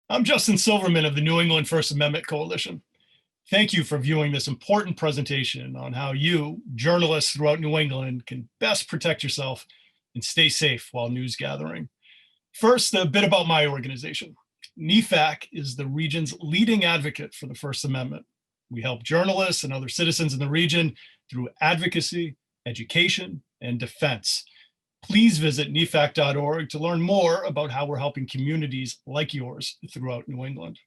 I'm Justin Silverman of the New England First Amendment Coalition. Thank you for viewing this important presentation on how you, journalists throughout New England, can best protect yourself and stay safe while news gathering. First, a bit about my organization. NEFAC is the region's leading advocate for the First Amendment. We help journalists and other citizens in the region through advocacy, education, and defense. Please visit nefac.org to learn more about how we're helping communities like yours throughout New England.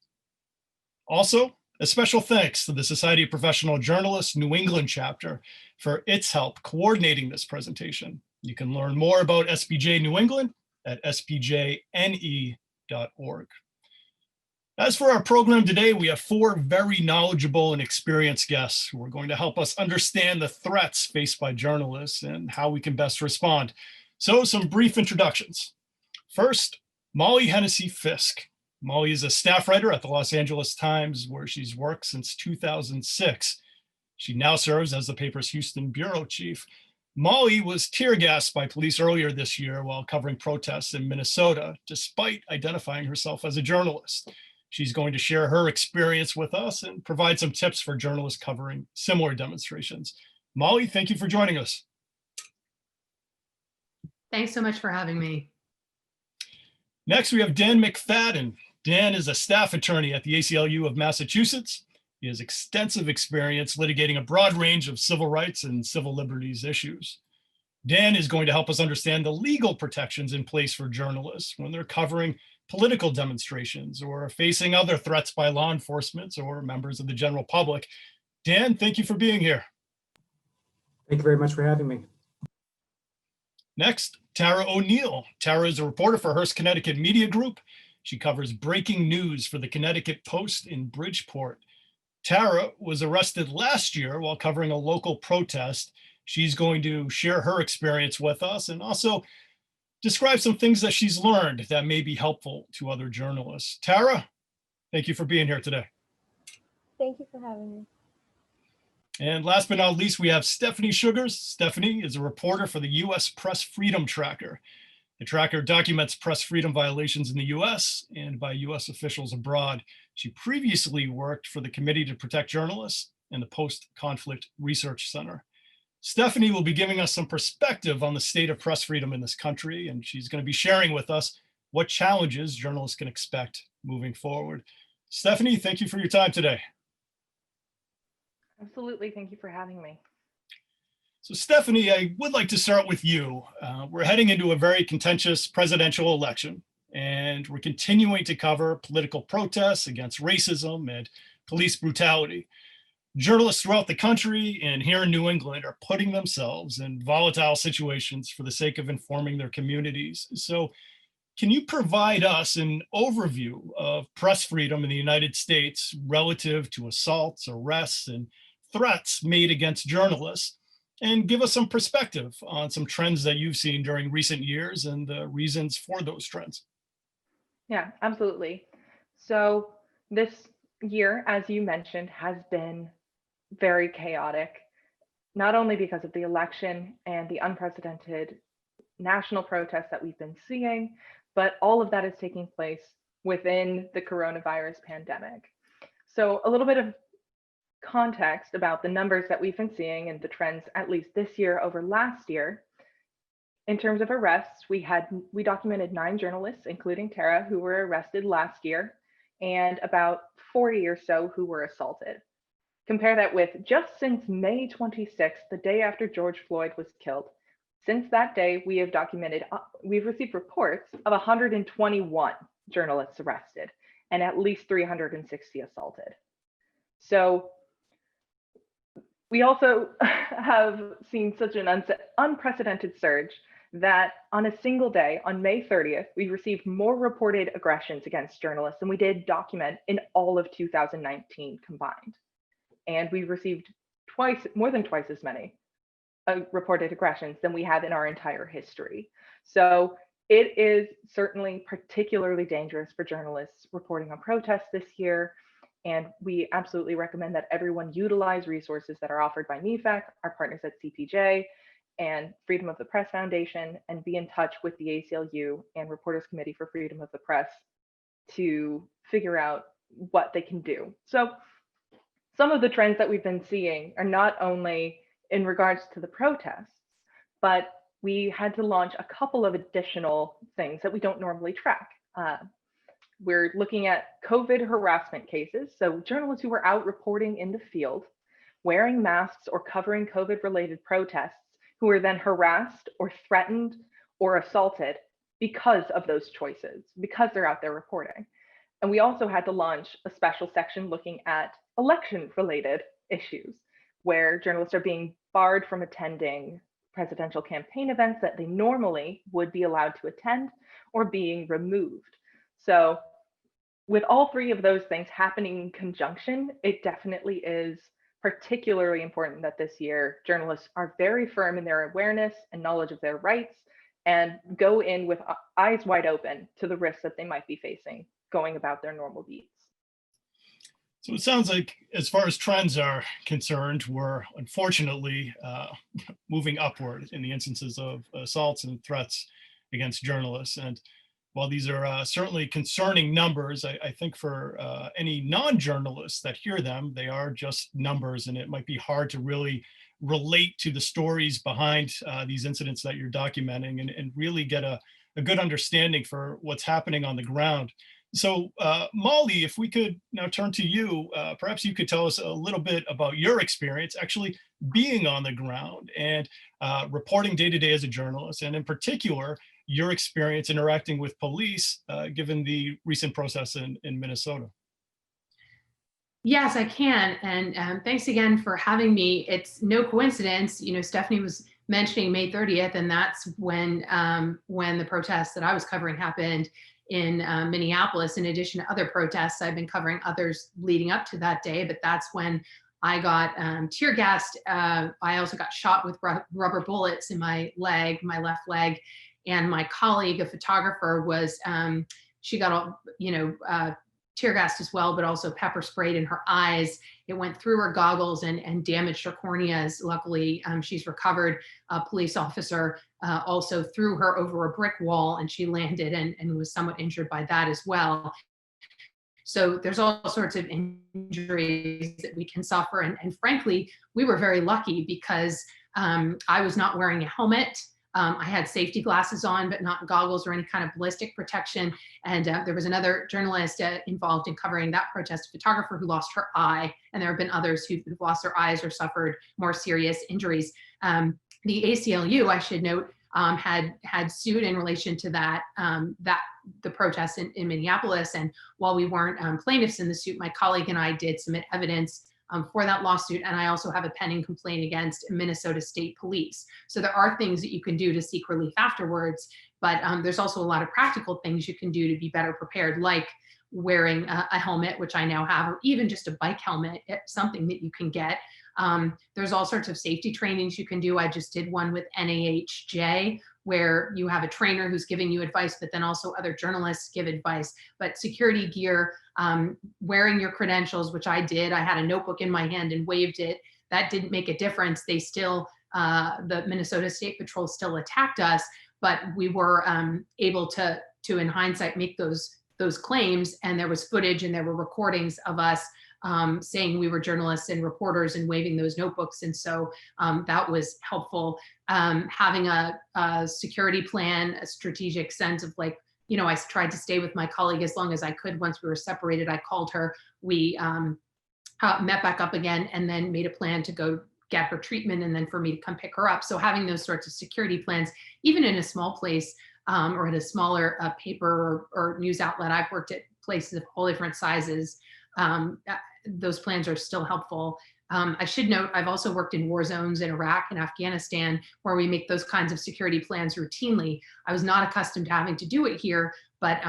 Also, a special thanks to the Society of Professional Journalists New England chapter for its help coordinating this presentation. You can learn more about SPJ New England at spjne.org. As for our program today, we have four very knowledgeable and experienced guests who are going to help us understand the threats faced by journalists and how we can best respond. So some brief introductions. First, Molly Hennessy-Fiske. Molly is a staff writer at the Los Angeles Times, where she's worked since 2006. She now serves as the paper's Houston bureau chief. Molly was tear gassed by police earlier this year while covering protests in Minnesota, despite identifying herself as a journalist. She's going to share her experience with us and provide some tips for journalists covering similar demonstrations. Molly, thank you for joining us. Thanks so much for having me. Next, we have Dan McFadden. Dan is a staff attorney at the ACLU of Massachusetts. He has extensive experience litigating a broad range of civil rights and civil liberties issues. Dan is going to help us understand the legal protections in place for journalists when they're covering political demonstrations or facing other threats by law enforcement or members of the general public. Dan, thank you for being here. Thank you very much for having me. Next, Tara O'Neill. Tara is a reporter for Hearst, Connecticut Media Group. She covers breaking news for the Connecticut Post in Bridgeport. Tara was arrested last year while covering a local protest. She's going to share her experience with us and also describe some things that she's learned that may be helpful to other journalists. Tara, thank you for being here today. Thank you for having me. And last but not least, we have Stephanie Sugars. Stephanie is a reporter for the U.S. Press Freedom Tracker. The tracker documents press freedom violations in the U.S. and by U.S. officials abroad. She previously worked for the Committee to Protect Journalists and the Post-Conflict Research Center. Stephanie will be giving us some perspective on the state of press freedom in this country, and she's going to be sharing with us what challenges journalists can expect moving forward. Stephanie, thank you for your time today. Absolutely. Thank you for having me. So Stephanie, I would like to start with you. We're heading into a very contentious presidential election, and we're continuing to cover political protests against racism and police brutality. Journalists throughout the country and here in New England are putting themselves in volatile situations for the sake of informing their communities. So can you provide us an overview of press freedom in the United States relative to assaults, arrests, and threats made against journalists, and give us some perspective on some trends that you've seen during recent years and the reasons for those trends? Yeah, absolutely. So this year, as you mentioned, has been very chaotic, not only because of the election and the unprecedented national protests that we've been seeing, but all of that is taking place within the coronavirus pandemic. So a little bit of context about the numbers that we've been seeing and the trends, at least this year over last year. In terms of arrests, we documented 9 journalists, including Tara, who were arrested last year, and about 40 or so who were assaulted. Compare that with just since May 26th, the day after George Floyd was killed. Since that day, we've received reports of 121 journalists arrested and at least 360 assaulted. So we also have seen such an unprecedented surge that on a single day, on May 30th, we received more reported aggressions against journalists than we did document in all of 2019 combined. And we received more than twice as many reported aggressions than we have in our entire history. So it is certainly particularly dangerous for journalists reporting on protests this year. And we absolutely recommend that everyone utilize resources that are offered by NEFAC, our partners at CPJ, and Freedom of the Press Foundation, and be in touch with the ACLU and Reporters Committee for Freedom of the Press to figure out what they can do. So some of the trends that we've been seeing are not only in regards to the protests, but we had to launch a couple of additional things that we don't normally track. We're looking at COVID harassment cases. So journalists who were out reporting in the field, wearing masks or covering COVID-related protests, who were then harassed or threatened or assaulted because of those choices, because they're out there reporting. And we also had to launch a special section looking at election-related issues, where journalists are being barred from attending presidential campaign events that they normally would be allowed to attend, or being removed. So with all three of those things happening in conjunction, it definitely is particularly important that this year journalists are very firm in their awareness and knowledge of their rights and go in with eyes wide open to the risks that they might be facing going about their normal deeds. So it sounds like, as far as trends are concerned, we're unfortunately moving upward in the instances of assaults and threats against journalists. And while these are certainly concerning numbers, I think for any non-journalists that hear them, they are just numbers, and it might be hard to really relate to the stories behind these incidents that you're documenting and really get a good understanding for what's happening on the ground. So Molly, if we could now turn to you, perhaps you could tell us a little bit about your experience actually being on the ground and reporting day to day as a journalist, and in particular, your experience interacting with police, given the recent protests in Minnesota. Yes, I can. And thanks again for having me. It's no coincidence, Stephanie was mentioning May 30th, and that's when the protests that I was covering happened in Minneapolis. In addition to other protests, I've been covering others leading up to that day, but that's when I got tear gassed. I also got shot with rubber bullets in my left leg. And my colleague, a photographer, was, she got, tear gassed as well, but also pepper sprayed in her eyes. It went through her goggles and damaged her corneas. Luckily, she's recovered. A police officer also threw her over a brick wall, and she landed and was somewhat injured by that as well. So there's all sorts of injuries that we can suffer. And frankly, we were very lucky because I was not wearing a helmet. I had safety glasses on, but not goggles or any kind of ballistic protection. And there was another journalist involved in covering that protest, a photographer who lost her eye. And there have been others who've lost their eyes or suffered more serious injuries. The ACLU, I should note, had sued in relation to the protests in Minneapolis. And while we weren't plaintiffs in the suit, my colleague and I did submit evidence for that lawsuit. And I also have a pending complaint against Minnesota State Police. So there are things that you can do to seek relief afterwards, but there's also a lot of practical things you can do to be better prepared, like wearing a helmet, which I now have, or even just a bike helmet, something that you can get. There's all sorts of safety trainings you can do. I just did one with NAHJ, where you have a trainer who's giving you advice, but then also other journalists give advice. But security gear, wearing your credentials, which I did. I had a notebook in my hand and waved it. That didn't make a difference. They still, the Minnesota State Patrol still attacked us, but we were able to in hindsight, make those claims. And there was footage and there were recordings of us saying we were journalists and reporters and waving those notebooks. And so that was helpful. Having a security plan, a strategic sense of like, I tried to stay with my colleague as long as I could. Once we were separated, I called her. We met back up again and then made a plan to go get her treatment and then for me to come pick her up. So having those sorts of security plans, even in a small place or at a smaller paper or news outlet, I've worked at places of all different sizes. Those plans are still helpful. I should note, I've also worked in war zones in Iraq and Afghanistan, where we make those kinds of security plans routinely. I was not accustomed to having to do it here, but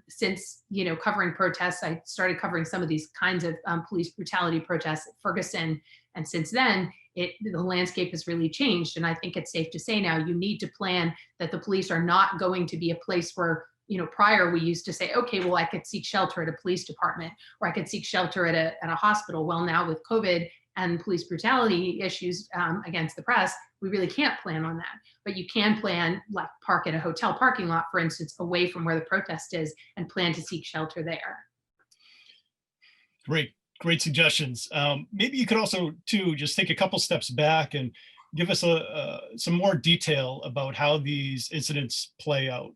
since, covering protests, I started covering some of these kinds of police brutality protests at Ferguson. And since then, the landscape has really changed. And I think it's safe to say now, you need to plan that the police are not going to be a place where, prior we used to say, okay, well, I could seek shelter at a police department, or I could seek shelter at a hospital. Well, now with COVID and police brutality issues against the press, we really can't plan on that. But you can plan, like park at a hotel parking lot, for instance, away from where the protest is, and plan to seek shelter there. Great suggestions. Maybe you could also, too, just take a couple steps back and give us some more detail about how these incidents play out.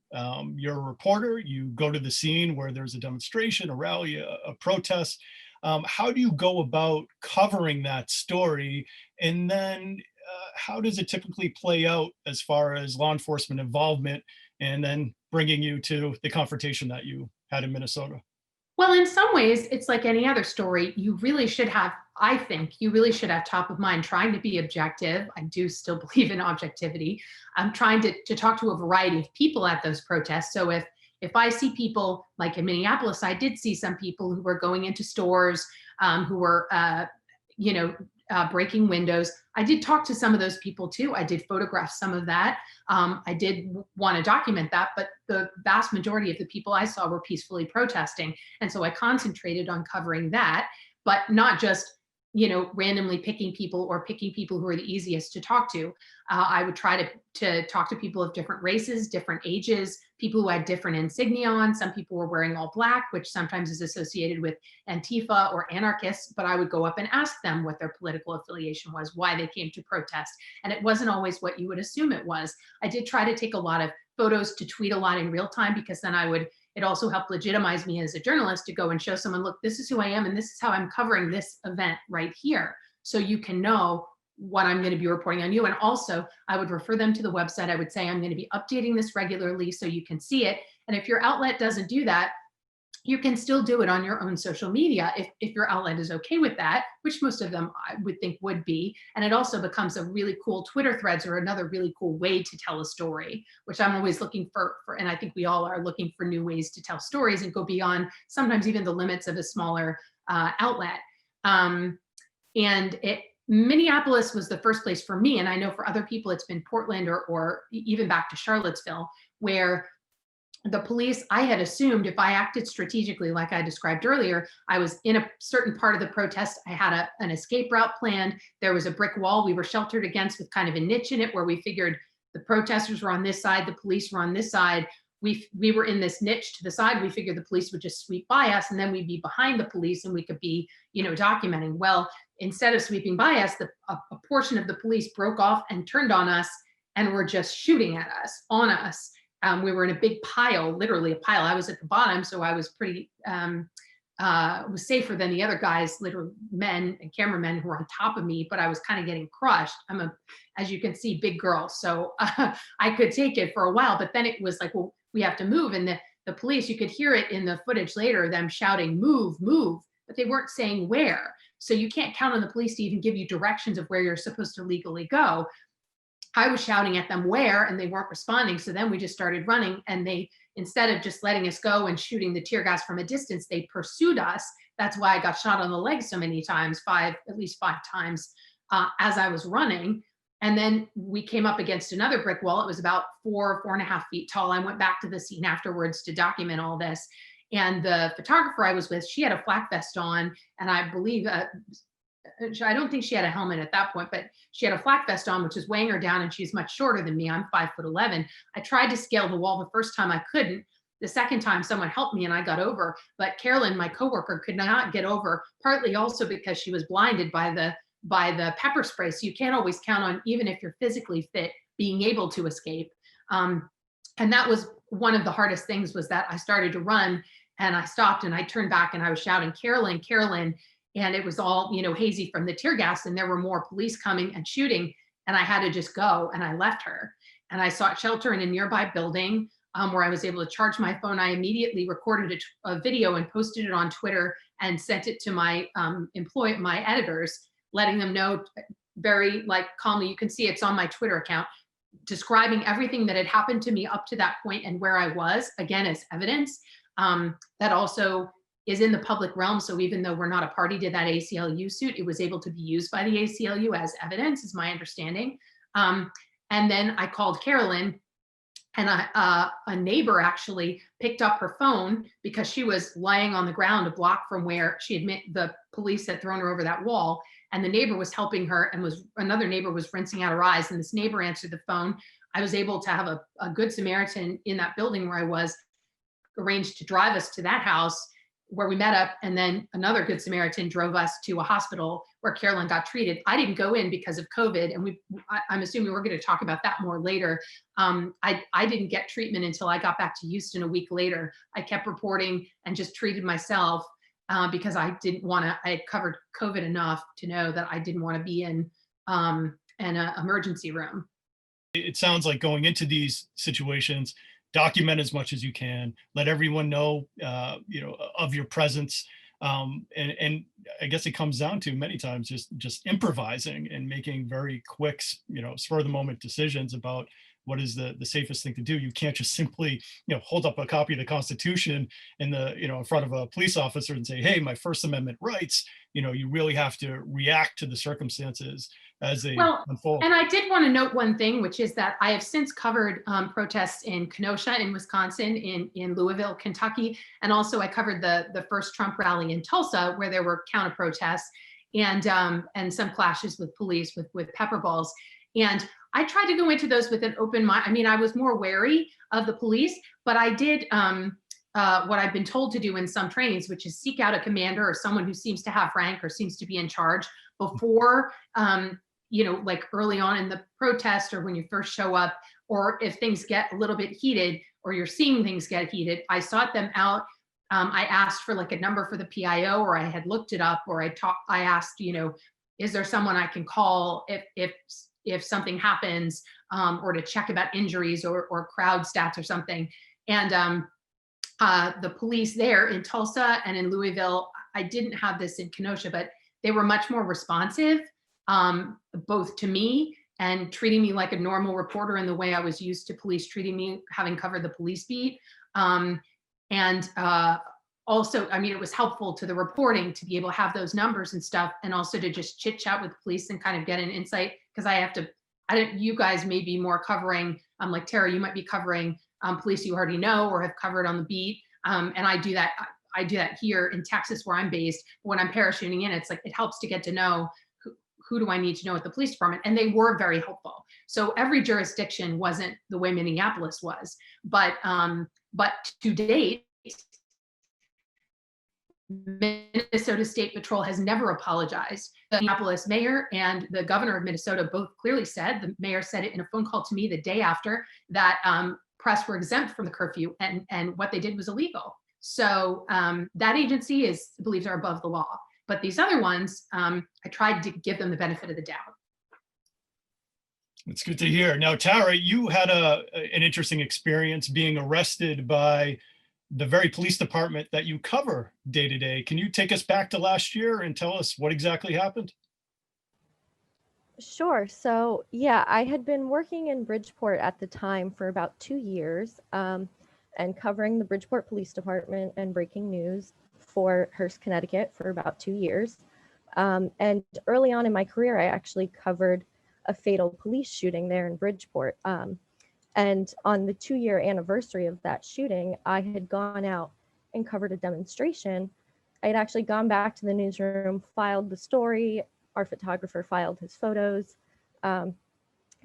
You're a reporter, you go to the scene where there's a demonstration, a rally, a protest. How do you go about covering that story? And then how does it typically play out as far as law enforcement involvement, and then bringing you to the confrontation that you had in Minnesota? Well, in some ways, it's like any other story. You really should have, I think, you really should have top of mind trying to be objective. I do still believe in objectivity. I'm trying to talk to a variety of people at those protests. So if I see people, like in Minneapolis, I did see some people who were going into stores, who were, breaking windows. I did talk to some of those people too. I did photograph some of that. I did want to document that, but the vast majority of the people I saw were peacefully protesting. And so I concentrated on covering that, but not just, randomly picking people who are the easiest to talk to. I would try to talk to people of different races, different ages, people who had different insignia on. Some people were wearing all black, which sometimes is associated with Antifa or anarchists, but I would go up and ask them what their political affiliation was, why they came to protest. And it wasn't always what you would assume it was. I did try to take a lot of photos to tweet a lot in real time, because then it also helped legitimize me as a journalist to go and show someone, look, this is who I am and this is how I'm covering this event right here. So you can know what I'm going to be reporting on you. And also I would refer them to the website. I would say, I'm going to be updating this regularly so you can see it. And if your outlet doesn't do that, you can still do it on your own social media if your outlet is okay with that, which most of them I would think would be. And it also becomes a really cool Twitter threads, or another really cool way to tell a story, which I'm always looking for, and I think we all are looking for new ways to tell stories and go beyond sometimes even the limits of a smaller outlet. Minneapolis was the first place for me, and I know for other people it's been Portland or even back to Charlottesville, where the police, I had assumed if I acted strategically, like I described earlier, I was in a certain part of the protest, I had an escape route planned. There was a brick wall we were sheltered against with kind of a niche in it, where we figured the protesters were on this side, the police were on this side. We were in this niche to the side. We figured the police would just sweep by us, and then we'd be behind the police and we could be, documenting. Well, instead of sweeping by us, a portion of the police broke off and turned on us and were just shooting at us, on us. We were in a big pile, literally a pile. I was at the bottom, so I was pretty, was safer than the other guys, literal men and cameramen who were on top of me, but I was kind of getting crushed. I'm as you can see, big girl. So I could take it for a while, but then it was like, well, we have to move. And the police, you could hear it in the footage later, them shouting, move, move, but they weren't saying where. So you can't count on the police to even give you directions of where you're supposed to legally go. I was shouting at them where, and they weren't responding. So then we just started running, and they, instead of just letting us go and shooting the tear gas from a distance, they pursued us. That's why I got shot on the leg so many times, at least five times as I was running. And then we came up against another brick wall. It was about 4.5 feet tall. I went back to the scene afterwards to document all this. And the photographer I was with, she had a flak vest on, and I believe, I don't think she had a helmet at that point, but she had a flak vest on, which is weighing her down, and she's much shorter than me. I'm 5'11". I tried to scale the wall the first time, I couldn't. The second time someone helped me and I got over, but Carolyn, my coworker, could not get over, partly also because she was blinded by the pepper spray. So you can't always count on, even if you're physically fit, being able to escape. And that was one of the hardest things, was that I started to run and I stopped and I turned back and I was shouting, Carolyn, Carolyn. And it was all, hazy from the tear gas, and there were more police coming and shooting, and I had to just go, and I left her. And I sought shelter in a nearby building where I was able to charge my phone. I immediately recorded a video and posted it on Twitter and sent it to my my editors, letting them know very calmly, you can see it's on my Twitter account, describing everything that had happened to me up to that point and where I was, again, as evidence. That also is in the public realm. So even though we're not a party to that ACLU suit, it was able to be used by the ACLU as evidence, is my understanding. And then I called Carolyn, and a neighbor actually picked up her phone because she was lying on the ground a block from where she had police had thrown her over that wall, and the neighbor was helping her, and another neighbor was rinsing out her eyes, and this neighbor answered the phone. I was able to have a good Samaritan in that building where I was arranged to drive us to that house where we met up, and then another good Samaritan drove us to a hospital where Carolyn got treated. I didn't go in because of COVID, and I'm assuming we're going to talk about that more later. I didn't get treatment until I got back to Houston a week later. I kept reporting and just treated myself because I didn't want to. I had covered COVID enough to know that I didn't want to be in an emergency room. It sounds like going into these situations, document as much as you can, let everyone know, of your presence. And I guess it comes down to many times just improvising and making very quick, spur of the moment decisions about what is the safest thing to do. You can't just simply, hold up a copy of the Constitution in front of a police officer and say, hey, my First Amendment rights. You really have to react to the circumstances as they unfold. And I did want to note one thing, which is that I have since covered protests in Kenosha, in Wisconsin, in Louisville, Kentucky, and also I covered the first Trump rally in Tulsa, where there were counter protests and some clashes with police with pepper balls. And I tried to go into those with an open mind. I mean, I was more wary of the police, but I did what I've been told to do in some trainings, which is seek out a commander or someone who seems to have rank or seems to be in charge before, like early on in the protest or when you first show up, or if things get a little bit heated or you're seeing things get heated. I sought them out. I asked for like a number for the PIO, or I had looked it up, or I asked, is there someone I can call if something happens, or to check about injuries or crowd stats or something. And the police there in Tulsa and in Louisville, I didn't have this in Kenosha, but they were much more responsive, both to me and treating me like a normal reporter in the way I was used to police treating me, having covered the police beat. Also, I mean, it was helpful to the reporting to be able to have those numbers and stuff, and also to just chit chat with police and kind of get an insight, because you guys may be more covering, like Tara, you might be covering police you already know or have covered on the beat. And I do that here in Texas where I'm based. When I'm parachuting in, it's like, it helps to get to know who do I need to know at the police department? And they were very helpful. So every jurisdiction wasn't the way Minneapolis was, but to date, Minnesota State Patrol has never apologized. The Minneapolis mayor and the governor of Minnesota both clearly said, the mayor said it in a phone call to me the day after, that press were exempt from the curfew and what they did was illegal. So that agency believes are above the law. But these other ones, I tried to give them the benefit of the doubt. It's good to hear. Now, Tara, you had an interesting experience being arrested by the very police department that you cover day to day. Can you take us back to last year and tell us what exactly happened? Sure. So yeah, I had been working in Bridgeport at the time for about 2 years, and covering the Bridgeport Police Department and breaking news for Hearst, Connecticut for about 2 years. And early on in my career, I actually covered a fatal police shooting there in Bridgeport. And on the 2-year anniversary of that shooting, I had gone out and covered a demonstration. I had actually gone back to the newsroom, filed the story. Our photographer filed his photos. I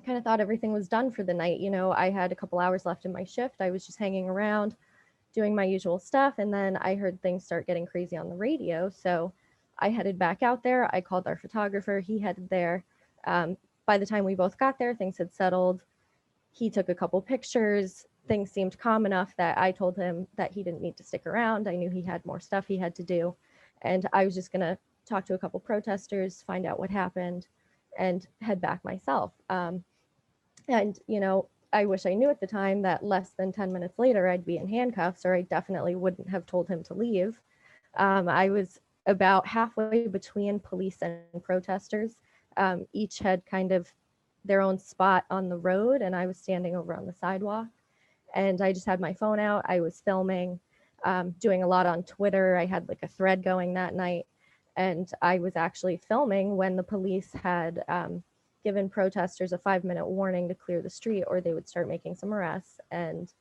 kind of thought everything was done for the night. I had a couple hours left in my shift. I was just hanging around, doing my usual stuff. And then I heard things start getting crazy on the radio. So I headed back out there. I called our photographer. He headed there. By the time we both got there, things had settled. He took a couple pictures. Things seemed calm enough that I told him that he didn't need to stick around. I knew he had more stuff he had to do. And I was just going to talk to a couple protesters, find out what happened, and head back myself. I wish I knew at the time that less than 10 minutes later, I'd be in handcuffs, or I definitely wouldn't have told him to leave. I was about halfway between police and protesters. Each had kind of their own spot on the road, and I was standing over on the sidewalk, and I just had my phone out. I was filming, doing a lot on Twitter. I had like a thread going that night, and I was actually filming when the police had given protesters a 5-minute warning to clear the street or they would start making some arrests. And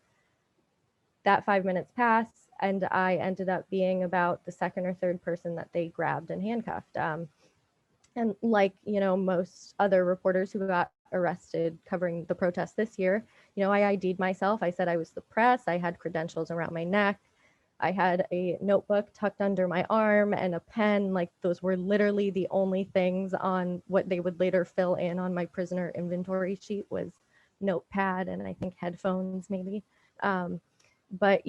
that 5 minutes passed, and I ended up being about the second or third person that they grabbed and handcuffed. And like, most other reporters who got arrested covering the protest this year, I ID'd myself. I said I was the press. I had credentials around my neck. I had a notebook tucked under my arm and a pen. Like, those were literally the only things on what they would later fill in on my prisoner inventory sheet was notepad and I think headphones maybe. But,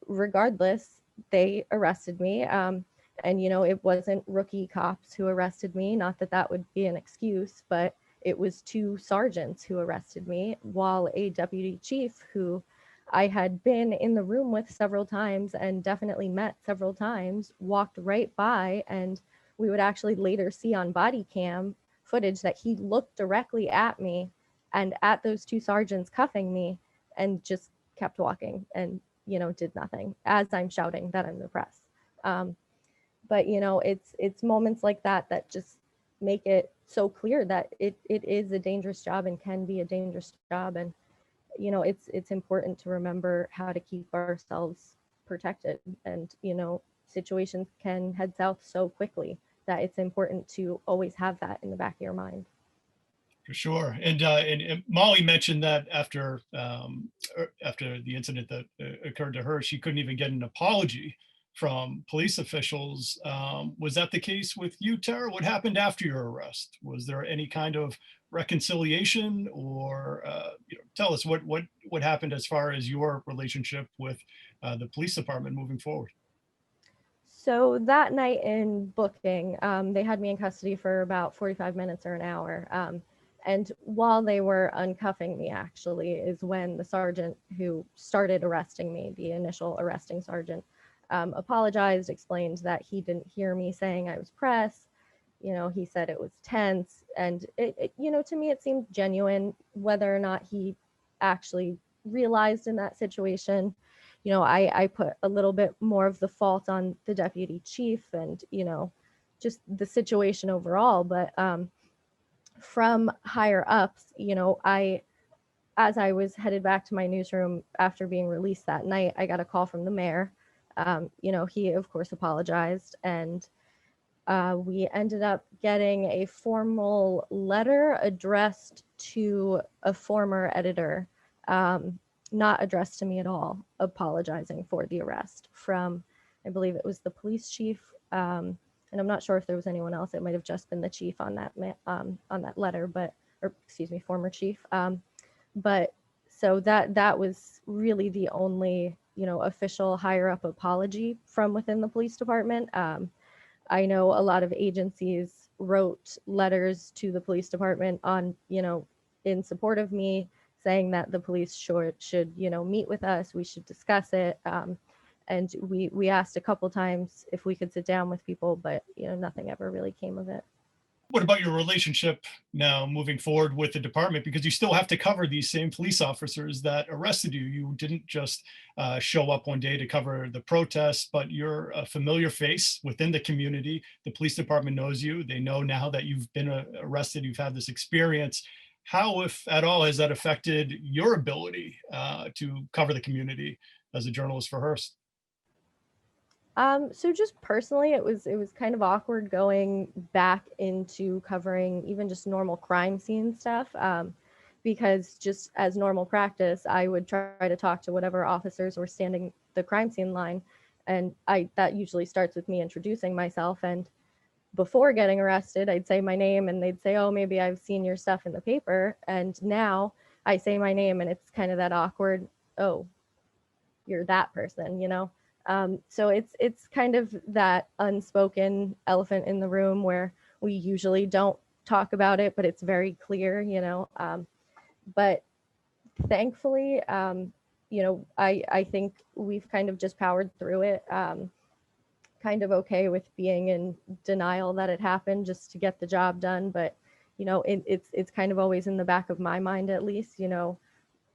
regardless, they arrested me. And, it wasn't rookie cops who arrested me. Not that that would be an excuse, but it was two sergeants who arrested me, while a deputy chief who I had been in the room with several times and definitely met several times walked right by, and we would actually later see on body cam footage that he looked directly at me and at those two sergeants cuffing me and just kept walking and, did nothing as I'm shouting that I'm the press. But, it's moments like that that just make it so clear that it is a dangerous job and can be a dangerous job. And it's important to remember how to keep ourselves protected. And, situations can head south so quickly that it's important to always have that in the back of your mind. For sure. And Molly mentioned that after the incident that occurred to her, she couldn't even get an apology from police officials. Was that the case with you, Tara? What happened after your arrest? Was there any kind of reconciliation, or tell us what happened as far as your relationship with the police department moving forward? So that night in booking, they had me in custody for about 45 minutes or an hour. And while they were uncuffing me, actually, is when the sergeant who started arresting me, the initial arresting sergeant, apologized, explained that he didn't hear me saying I was press. He said it was tense. And, to me, it seemed genuine. Whether or not he actually realized in that situation, I put a little bit more of the fault on the deputy chief and, just the situation overall. But from higher ups, as I was headed back to my newsroom after being released that night, I got a call from the mayor. He, of course, apologized, and we ended up getting a formal letter addressed to a former editor, not addressed to me at all, apologizing for the arrest from, I believe it was the police chief, and I'm not sure if there was anyone else. It might have just been the chief on that letter, former chief. But so that was really the only, official higher up apology from within the police department. I know a lot of agencies wrote letters to the police department on, in support of me, saying that the police should meet with us. We should discuss it. And we asked a couple times if we could sit down with people, but nothing ever really came of it. What about your relationship now moving forward with the department? Because you still have to cover these same police officers that arrested you. You didn't just show up one day to cover the protests, but you're a familiar face within the community. The police department knows you. They know now that you've been arrested, you've had this experience. How, if at all, has that affected your ability to cover the community as a journalist for Hearst? So just personally, it was kind of awkward going back into covering even just normal crime scene stuff, because just as normal practice, I would try to talk to whatever officers were standing the crime scene line, and that usually starts with me introducing myself. And before getting arrested, I'd say my name, and they'd say, "Oh, maybe I've seen your stuff in the paper." And now I say my name, and it's kind of that awkward, "Oh, you're that person," So it's kind of that unspoken elephant in the room where we usually don't talk about it, but it's very clear, but thankfully, I think we've kind of just powered through it, kind of okay with being in denial that it happened just to get the job done. But, it's kind of always in the back of my mind, at least,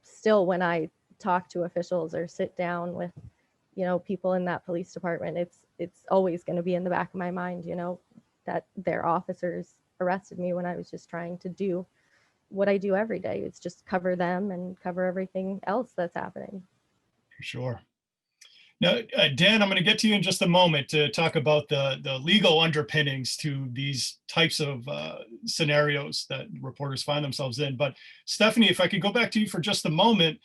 still when I talk to officials or sit down with people in that police department, it's always going to be in the back of my mind, that their officers arrested me when I was just trying to do what I do every day. It's just cover them and cover everything else that's happening. For sure. Now, Dan, I'm going to get to you in just a moment to talk about the legal underpinnings to these types of scenarios that reporters find themselves in. But Stephanie, if I could go back to you for just a moment,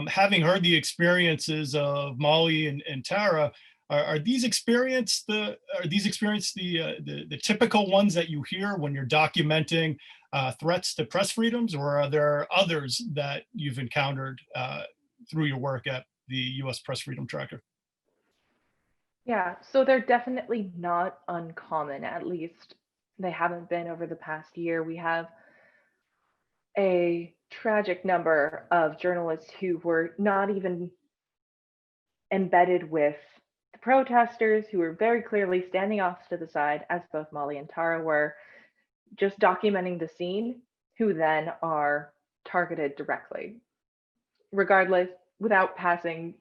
having heard the experiences of Molly and Tara, are these experiences the typical ones that you hear when you're documenting threats to press freedoms, or are there others that you've encountered through your work at the U.S. Press Freedom Tracker? Yeah, so they're definitely not uncommon. At least they haven't been over the past year. We have a tragic number of journalists who were not even embedded with the protesters, who were very clearly standing off to the side, as both Molly and Tara were, just documenting the scene, who then are targeted directly, regardless, without passing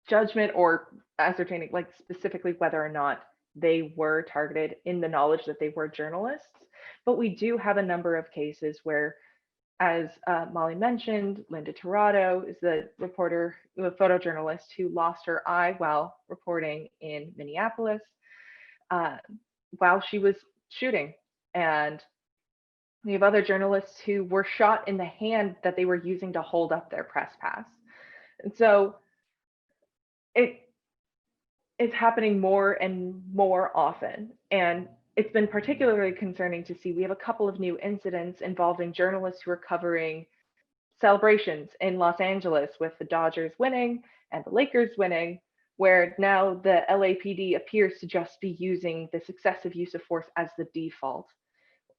judgment or ascertaining like specifically whether or not they were targeted, in the knowledge that they were journalists. But we do have a number of cases where, as Molly mentioned, Linda Tirado is the reporter, the photojournalist who lost her eye while reporting in Minneapolis while she was shooting. And we have other journalists who were shot in the hand that they were using to hold up their press pass. And so it's happening more and more often. And it's been particularly concerning to see. We have a couple of new incidents involving journalists who are covering celebrations in Los Angeles with the Dodgers winning and the Lakers winning, where now the LAPD appears to just be using this excessive use of force as the default.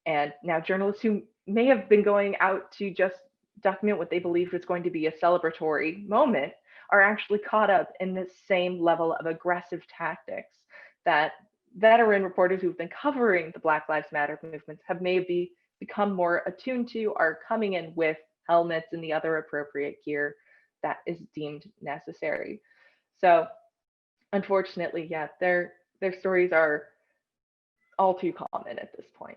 And now journalists who may have been going out to just document what they believed was going to be a celebratory moment are actually caught up in this same level of aggressive tactics that veteran reporters who've been covering the Black Lives Matter movements have maybe become more attuned to, are coming in with helmets and the other appropriate gear that is deemed necessary. So unfortunately, yeah, their stories are all too common at this point.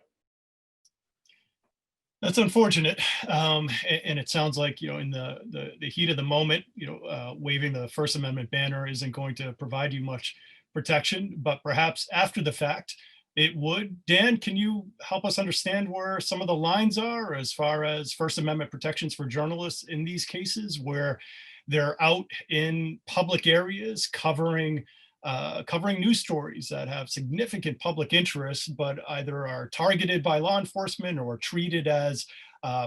That's unfortunate, and it sounds like, you know, in the heat of the moment, you know, waving the First Amendment banner isn't going to provide you much protection, but perhaps after the fact, it would. Dan, can you help us understand where some of the lines are as far as First Amendment protections for journalists in these cases, where they're out in public areas covering news stories that have significant public interest, but either are targeted by law enforcement or treated as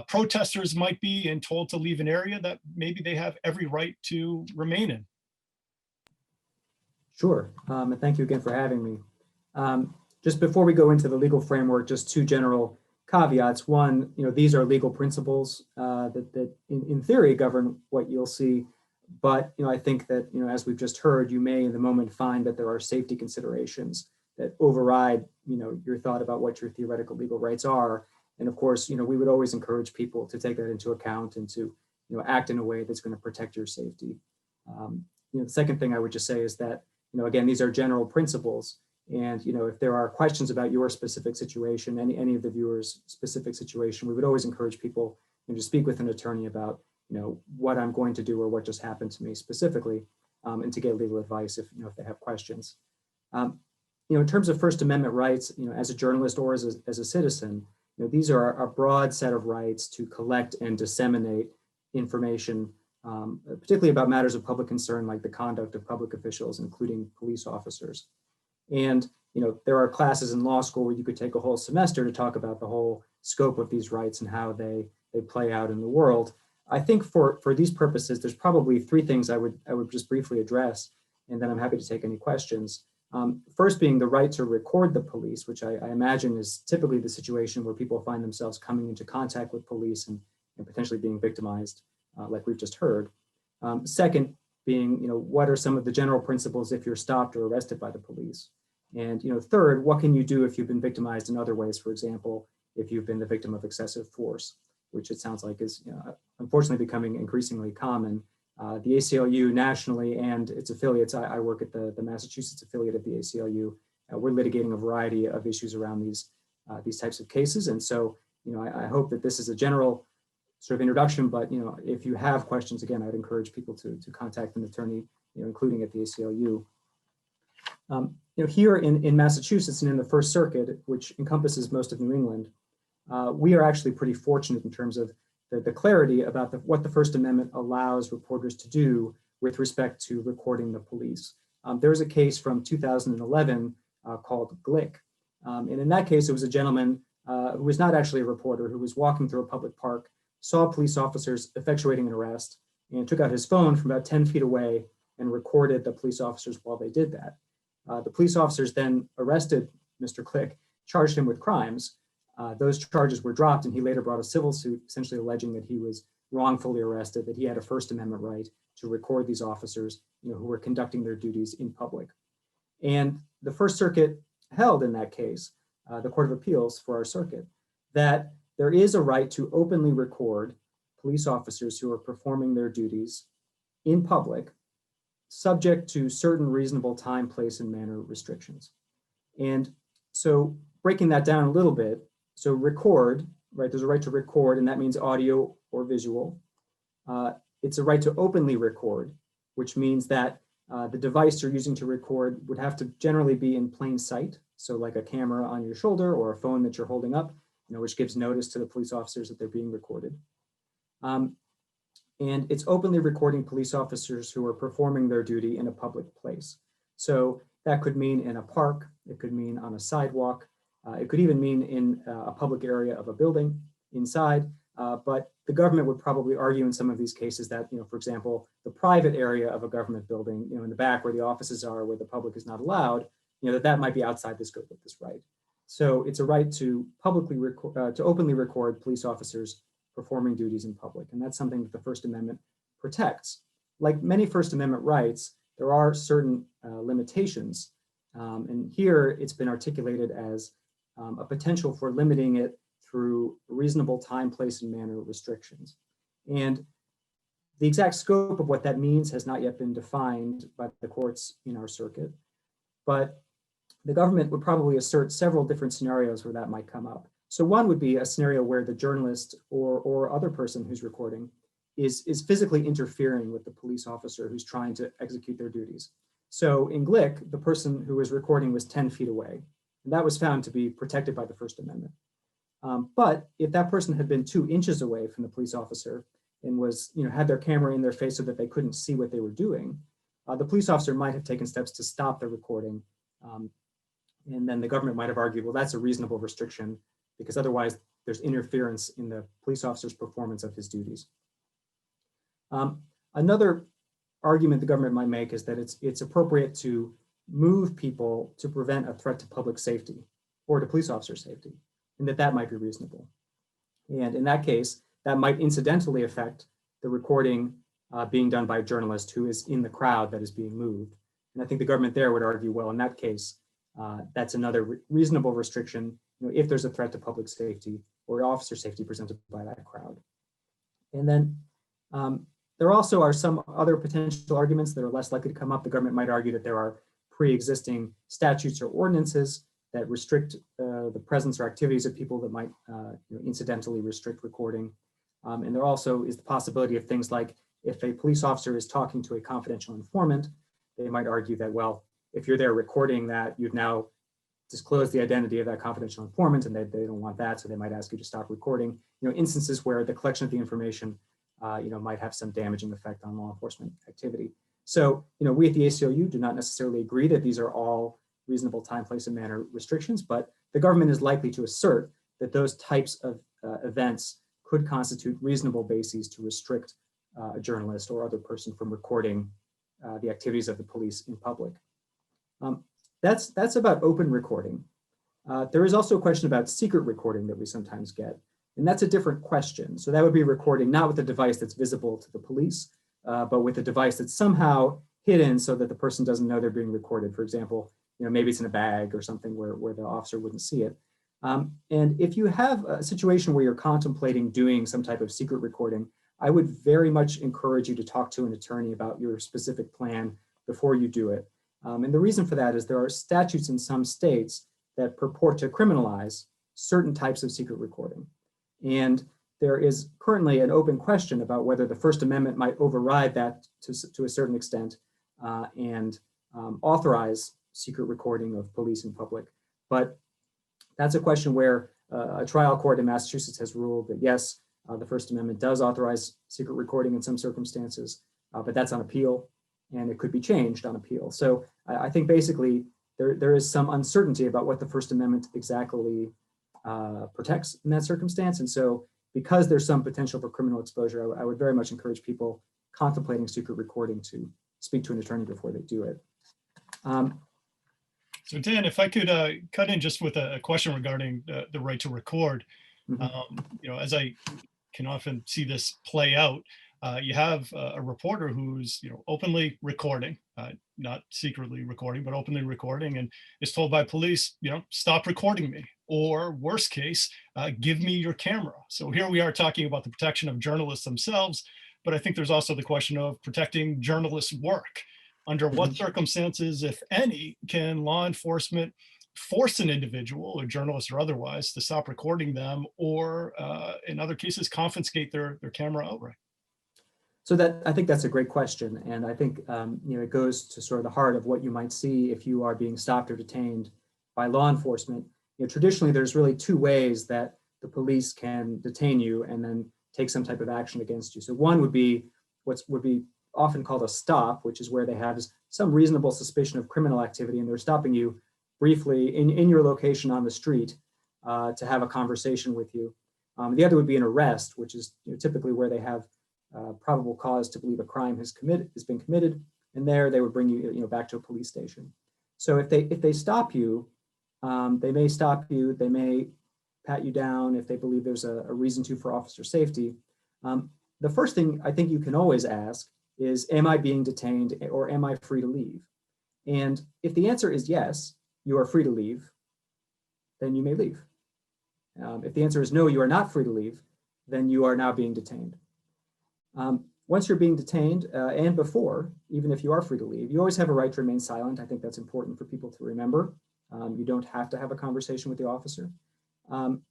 protesters might be, and told to leave an area that maybe they have every right to remain in? Sure, and thank you again for having me. Just before we go into the legal framework, just two general caveats. One, you know, these are legal principles that in theory govern what you'll see. But, you know, I think that, you know, as we've just heard, you may in the moment find that there are safety considerations that override, you know, your thought about what your theoretical legal rights are. And of course, you know, we would always encourage people to take that into account and to, you know, act in a way that's going to protect your safety. You know, the second thing I would just say is that, you know, again, these are general principles. And, you know, if there are questions about your specific situation, any of the viewers' specific situation, we would always encourage people, you know, to speak with an attorney about, you know, what I'm going to do or what just happened to me specifically, and to get legal advice if, you know, if they have questions. You know, in terms of First Amendment rights, you know, as a journalist or as a citizen, you know, these are a broad set of rights to collect and disseminate information, particularly about matters of public concern, like the conduct of public officials, including police officers. And, you know, there are classes in law school where you could take a whole semester to talk about the whole scope of these rights and how they play out in the world. I think for these purposes, there's probably three things I would just briefly address, and then I'm happy to take any questions. First being the right to record the police, which I imagine is typically the situation where people find themselves coming into contact with police and potentially being victimized, like we've just heard. Second being, you know, what are some of the general principles if you're stopped or arrested by the police? And, you know, third, what can you do if you've been victimized in other ways? For example, if you've been the victim of excessive force, which it sounds like is, you know, unfortunately becoming increasingly common. The ACLU nationally and its affiliates, I work at the Massachusetts affiliate of the ACLU. We're litigating a variety of issues around these types of cases. And so, you know, I hope that this is a general sort of introduction, but, you know, if you have questions, again, I'd encourage people to contact an attorney including at the ACLU. Here in Massachusetts and in the First Circuit, which encompasses most of New England, we are actually pretty fortunate in terms of the clarity about what the First Amendment allows reporters to do with respect to recording the police. There was a case from 2011 called Glick. And in that case, it was a gentleman who was not actually a reporter, who was walking through a public park, saw police officers effectuating an arrest, and took out his phone from about 10 feet away and recorded the police officers while they did that. The police officers then arrested Mr. Glick, charged him with crimes. Those charges were dropped, and he later brought a civil suit, essentially alleging that he was wrongfully arrested, that he had a First Amendment right to record these officers, who were conducting their duties in public. And the First Circuit held in that case, the Court of Appeals for our circuit, that there is a right to openly record police officers who are performing their duties in public, subject to certain reasonable time, place, and manner restrictions. And so breaking that down a little bit, so record, right, there's a right to record, and that means audio or visual. It's a right to openly record, which means that the device you're using to record would have to generally be in plain sight. So like a camera on your shoulder or a phone that you're holding up, which gives notice to the police officers that they're being recorded. And it's openly recording police officers who are performing their duty in a public place. So that could mean in a park, it could mean on a sidewalk, it could even mean in a public area of a building inside, but the government would probably argue in some of these cases that, for example, the private area of a government building, in the back where the offices are, where the public is not allowed, that might be outside the scope of this right. So it's a right to publicly record, to openly record police officers performing duties in public. And that's something that the First Amendment protects. Like many First Amendment rights, there are certain limitations. And here it's been articulated as a potential for limiting it through reasonable time, place, and manner restrictions. And the exact scope of what that means has not yet been defined by the courts in our circuit, but the government would probably assert several different scenarios where that might come up. So one would be a scenario where the journalist or other person who's recording is physically interfering with the police officer who's trying to execute their duties. So in Glick, the person who was recording was 10 feet away, and that was found to be protected by the First Amendment. But if that person had been 2 inches away from the police officer and was, had their camera in their face so that they couldn't see what they were doing, the police officer might have taken steps to stop the recording. And then the government might have argued, well, that's a reasonable restriction because otherwise there's interference in the police officer's performance of his duties. Another argument the government might make is that it's appropriate to move people to prevent a threat to public safety or to police officer safety, and that might be reasonable. And in that case, that might incidentally affect the recording being done by a journalist who is in the crowd that is being moved. And I think the government there would argue, well, in that case, that's another reasonable restriction, if there's a threat to public safety or officer safety presented by that crowd. And then there also are some other potential arguments that are less likely to come up. The government might argue that there are pre-existing statutes or ordinances that restrict the presence or activities of people that might incidentally restrict recording. And there also is the possibility of things like if a police officer is talking to a confidential informant, they might argue that, well, if you're there recording that, you've now disclosed the identity of that confidential informant and they don't want that, so they might ask you to stop recording. Instances where the collection of the information might have some damaging effect on law enforcement activity. So, we at the ACLU do not necessarily agree that these are all reasonable time, place, and manner restrictions, but the government is likely to assert that those types of events could constitute reasonable bases to restrict a journalist or other person from recording the activities of the police in public. That's about open recording. There is also a question about secret recording that we sometimes get, and that's a different question. So that would be recording not with a device that's visible to the police, but with a device that's somehow hidden so that the person doesn't know they're being recorded. For example, maybe it's in a bag or something where the officer wouldn't see it. And if you have a situation where you're contemplating doing some type of secret recording, I would very much encourage you to talk to an attorney about your specific plan before you do it. And the reason for that is there are statutes in some states that purport to criminalize certain types of secret recording. And there is currently an open question about whether the First Amendment might override that to a certain extent, and authorize secret recording of police in public. But that's a question where a trial court in Massachusetts has ruled that yes, the First Amendment does authorize secret recording in some circumstances, but that's on appeal, and it could be changed on appeal. So I think basically there is some uncertainty about what the First Amendment exactly protects in that circumstance. And so because there's some potential for criminal exposure, I would very much encourage people contemplating secret recording to speak to an attorney before they do it. So Dan, if I could cut in just with a question regarding the right to record. You know, as I can often see this play out, you have a reporter who's, you know, openly recording, not secretly recording, but openly recording, and is told by police, you know, stop recording me, or worst case, give me your camera. So here we are talking about the protection of journalists themselves, but I think there's also the question of protecting journalists' work. Under what circumstances, if any, can law enforcement force an individual, a journalist or otherwise, to stop recording them, or in other cases, confiscate their camera outright? So I think that's a great question. And I think you know, it goes to sort of the heart of what you might see if you are being stopped or detained by law enforcement. You know, traditionally, there's really two ways that the police can detain you and then take some type of action against you. So one would be what would be often called a stop, which is where they have some reasonable suspicion of criminal activity and they're stopping you briefly in your location on the street to have a conversation with you. The other would be an arrest, which is, you know, typically where they have probable cause to believe a crime has been committed, and there they would bring you, you know, back to a police station. So if they stop you, they may stop you, they may pat you down if they believe there's a reason to for officer safety. The first thing I think you can always ask is, am I being detained or am I free to leave? And if the answer is yes, you are free to leave, then you may leave. If the answer is no, you are not free to leave, then you are now being detained. Once you're being detained and before, even if you are free to leave, you always have a right to remain silent. I think that's important for people to remember. You don't have to have a conversation with the officer. And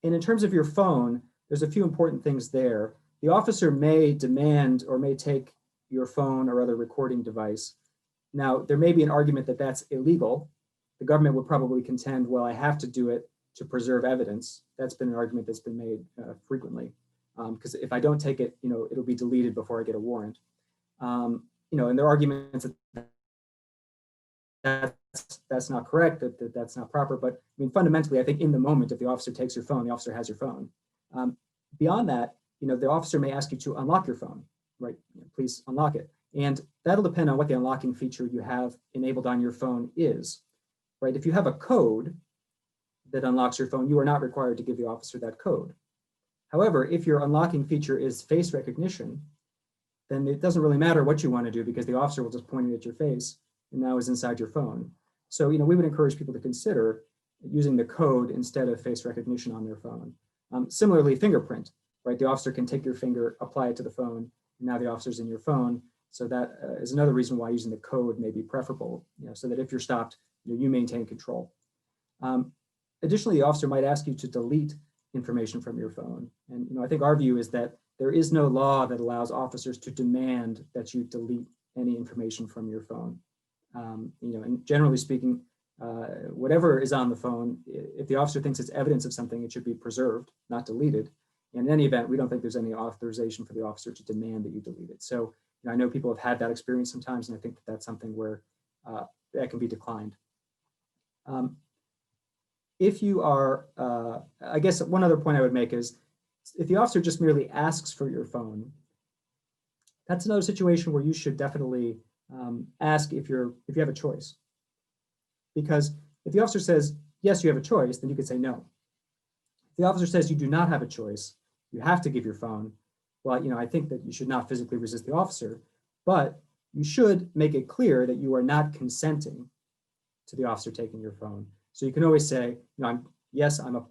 in terms of your phone, there's a few important things there. The officer may demand or may take your phone or other recording device. Now, there may be an argument that that's illegal. The government would probably contend, well, I have to do it to preserve evidence. That's been an argument that's been made frequently. Because if I don't take it, you know, it'll be deleted before I get a warrant. You know, and there are arguments that that's not correct, that's not proper. But I mean, fundamentally, I think in the moment, if the officer takes your phone, the officer has your phone. Beyond that, you know, the officer may ask you to unlock your phone, right? You know, please unlock it. And that'll depend on what the unlocking feature you have enabled on your phone is, right? If you have a code that unlocks your phone, you are not required to give the officer that code. However, if your unlocking feature is face recognition, then it doesn't really matter what you want to do because the officer will just point it at your face and now is inside your phone. So, you know, we would encourage people to consider using the code instead of face recognition on their phone. Similarly, fingerprint, right? The officer can take your finger, apply it to the phone, and now the officer's in your phone. So that is another reason why using the code may be preferable, you know, so that if you're stopped, you maintain control. Additionally, the officer might ask you to delete information from your phone. And, you know, I think our view is that there is no law that allows officers to demand that you delete any information from your phone. You know, and generally speaking, whatever is on the phone, if the officer thinks it's evidence of something, it should be preserved, not deleted. And in any event, we don't think there's any authorization for the officer to demand that you delete it. So, you know, I know people have had that experience sometimes, and I think that that's something where that can be declined. If you are, I guess one other point I would make is, if the officer just merely asks for your phone, that's another situation where you should definitely ask if you have a choice. Because if the officer says, yes, you have a choice, then you could say no. If the officer says you do not have a choice, you have to give your phone, well, you know, I think that you should not physically resist the officer, but you should make it clear that you are not consenting to the officer taking your phone. So you can always say, you know,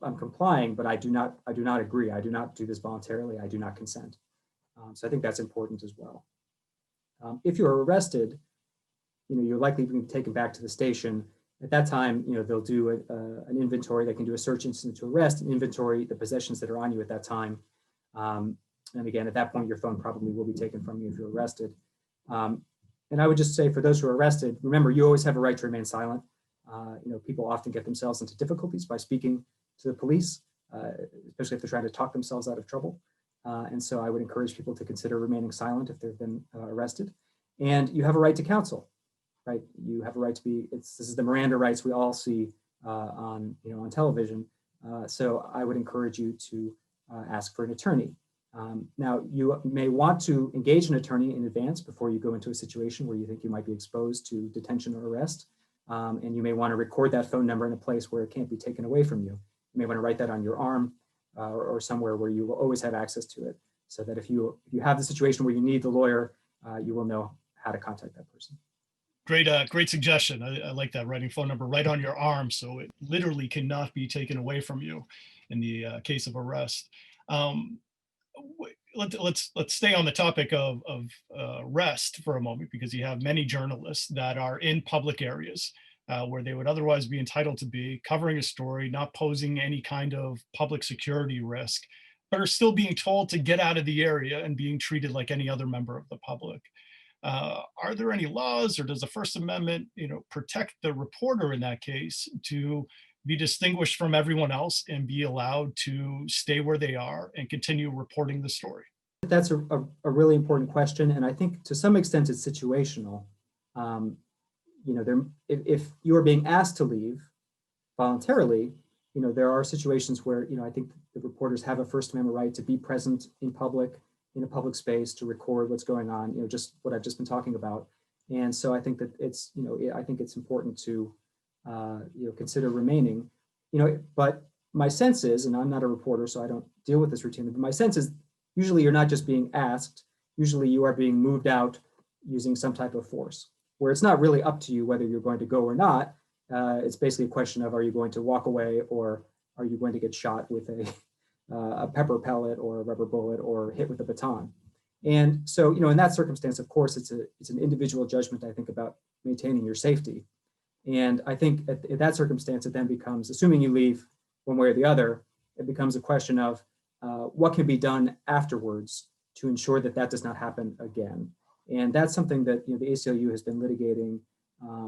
I'm complying, but I do not agree. I do not do this voluntarily. I do not consent. So I think that's important as well. If you're arrested, you know, you're likely being taken back to the station. At that time, you know, they'll do an inventory. They can do a search incident to arrest and inventory the possessions that are on you at that time. And again, at that point, your phone probably will be taken from you if you're arrested. And And I would just say for those who are arrested, remember, you always have a right to remain silent. People often get themselves into difficulties by speaking to the police, especially if they're trying to talk themselves out of trouble. And so I would encourage people to consider remaining silent if they've been arrested. And you have a right to counsel, right? You have a right to be, this is the Miranda rights we all see on television. So I would encourage you to ask for an attorney. Now, you may want to engage an attorney in advance before you go into a situation where you think you might be exposed to detention or arrest. And you may want to record that phone number in a place where it can't be taken away from you. You may want to write that on your arm or somewhere where you will always have access to it, so that if you have the situation where you need the lawyer, you will know how to contact that person. Great suggestion. I like that, writing phone number right on your arm so it literally cannot be taken away from you in the case of arrest. Let's stay on the topic of arrest for a moment, because you have many journalists that are in public areas where they would otherwise be entitled to be, covering a story, not posing any kind of public security risk, but are still being told to get out of the area and being treated like any other member of the public. Are there any laws, or does the First Amendment, protect the reporter in that case to be distinguished from everyone else and be allowed to stay where they are and continue reporting the story? That's a really important question, and I think to some extent it's situational. If you are being asked to leave voluntarily, there are situations where I think the reporters have a First Amendment right to be present in a public space, to record what's going on, just what I've just been talking about. And so I think that it's important to consider remaining, but my sense is, and I'm not a reporter, so I don't deal with this routinely, but my sense is usually you're not just being asked, usually you are being moved out using some type of force, where it's not really up to you whether you're going to go or not. It's basically a question of, are you going to walk away, or are you going to get shot with a pepper pellet or a rubber bullet or hit with a baton? And so, in that circumstance, of course, it's an individual judgment, I think, about maintaining your safety. And I think at that circumstance, it then becomes, assuming you leave one way or the other, it becomes a question of what can be done afterwards to ensure that that does not happen again. And that's something that the ACLU has been litigating,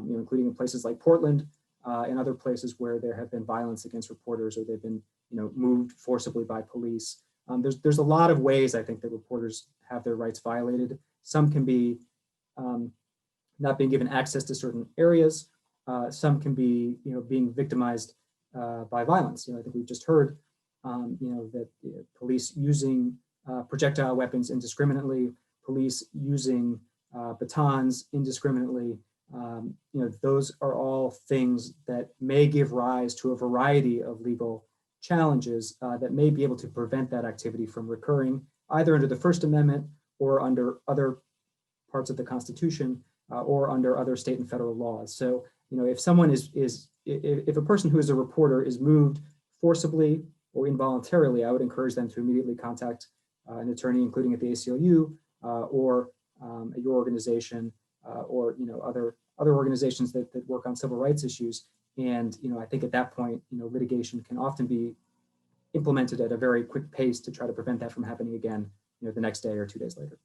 including in places like Portland and other places where there have been violence against reporters, or they've been moved forcibly by police. There's a lot of ways, I think, that reporters have their rights violated. Some can be not being given access to certain areas. Some can be being victimized by violence. I think we've just heard that police using projectile weapons indiscriminately, police using batons indiscriminately. Those are all things that may give rise to a variety of legal challenges that may be able to prevent that activity from recurring, either under the First Amendment or under other parts of the Constitution or under other state and federal laws. So, if someone if a person who is a reporter is moved forcibly or involuntarily, I would encourage them to immediately contact an attorney, including at the ACLU or at your organization or other organizations that work on civil rights issues. And I think at that point, litigation can often be implemented at a very quick pace to try to prevent that from happening again, the next day or 2 days later.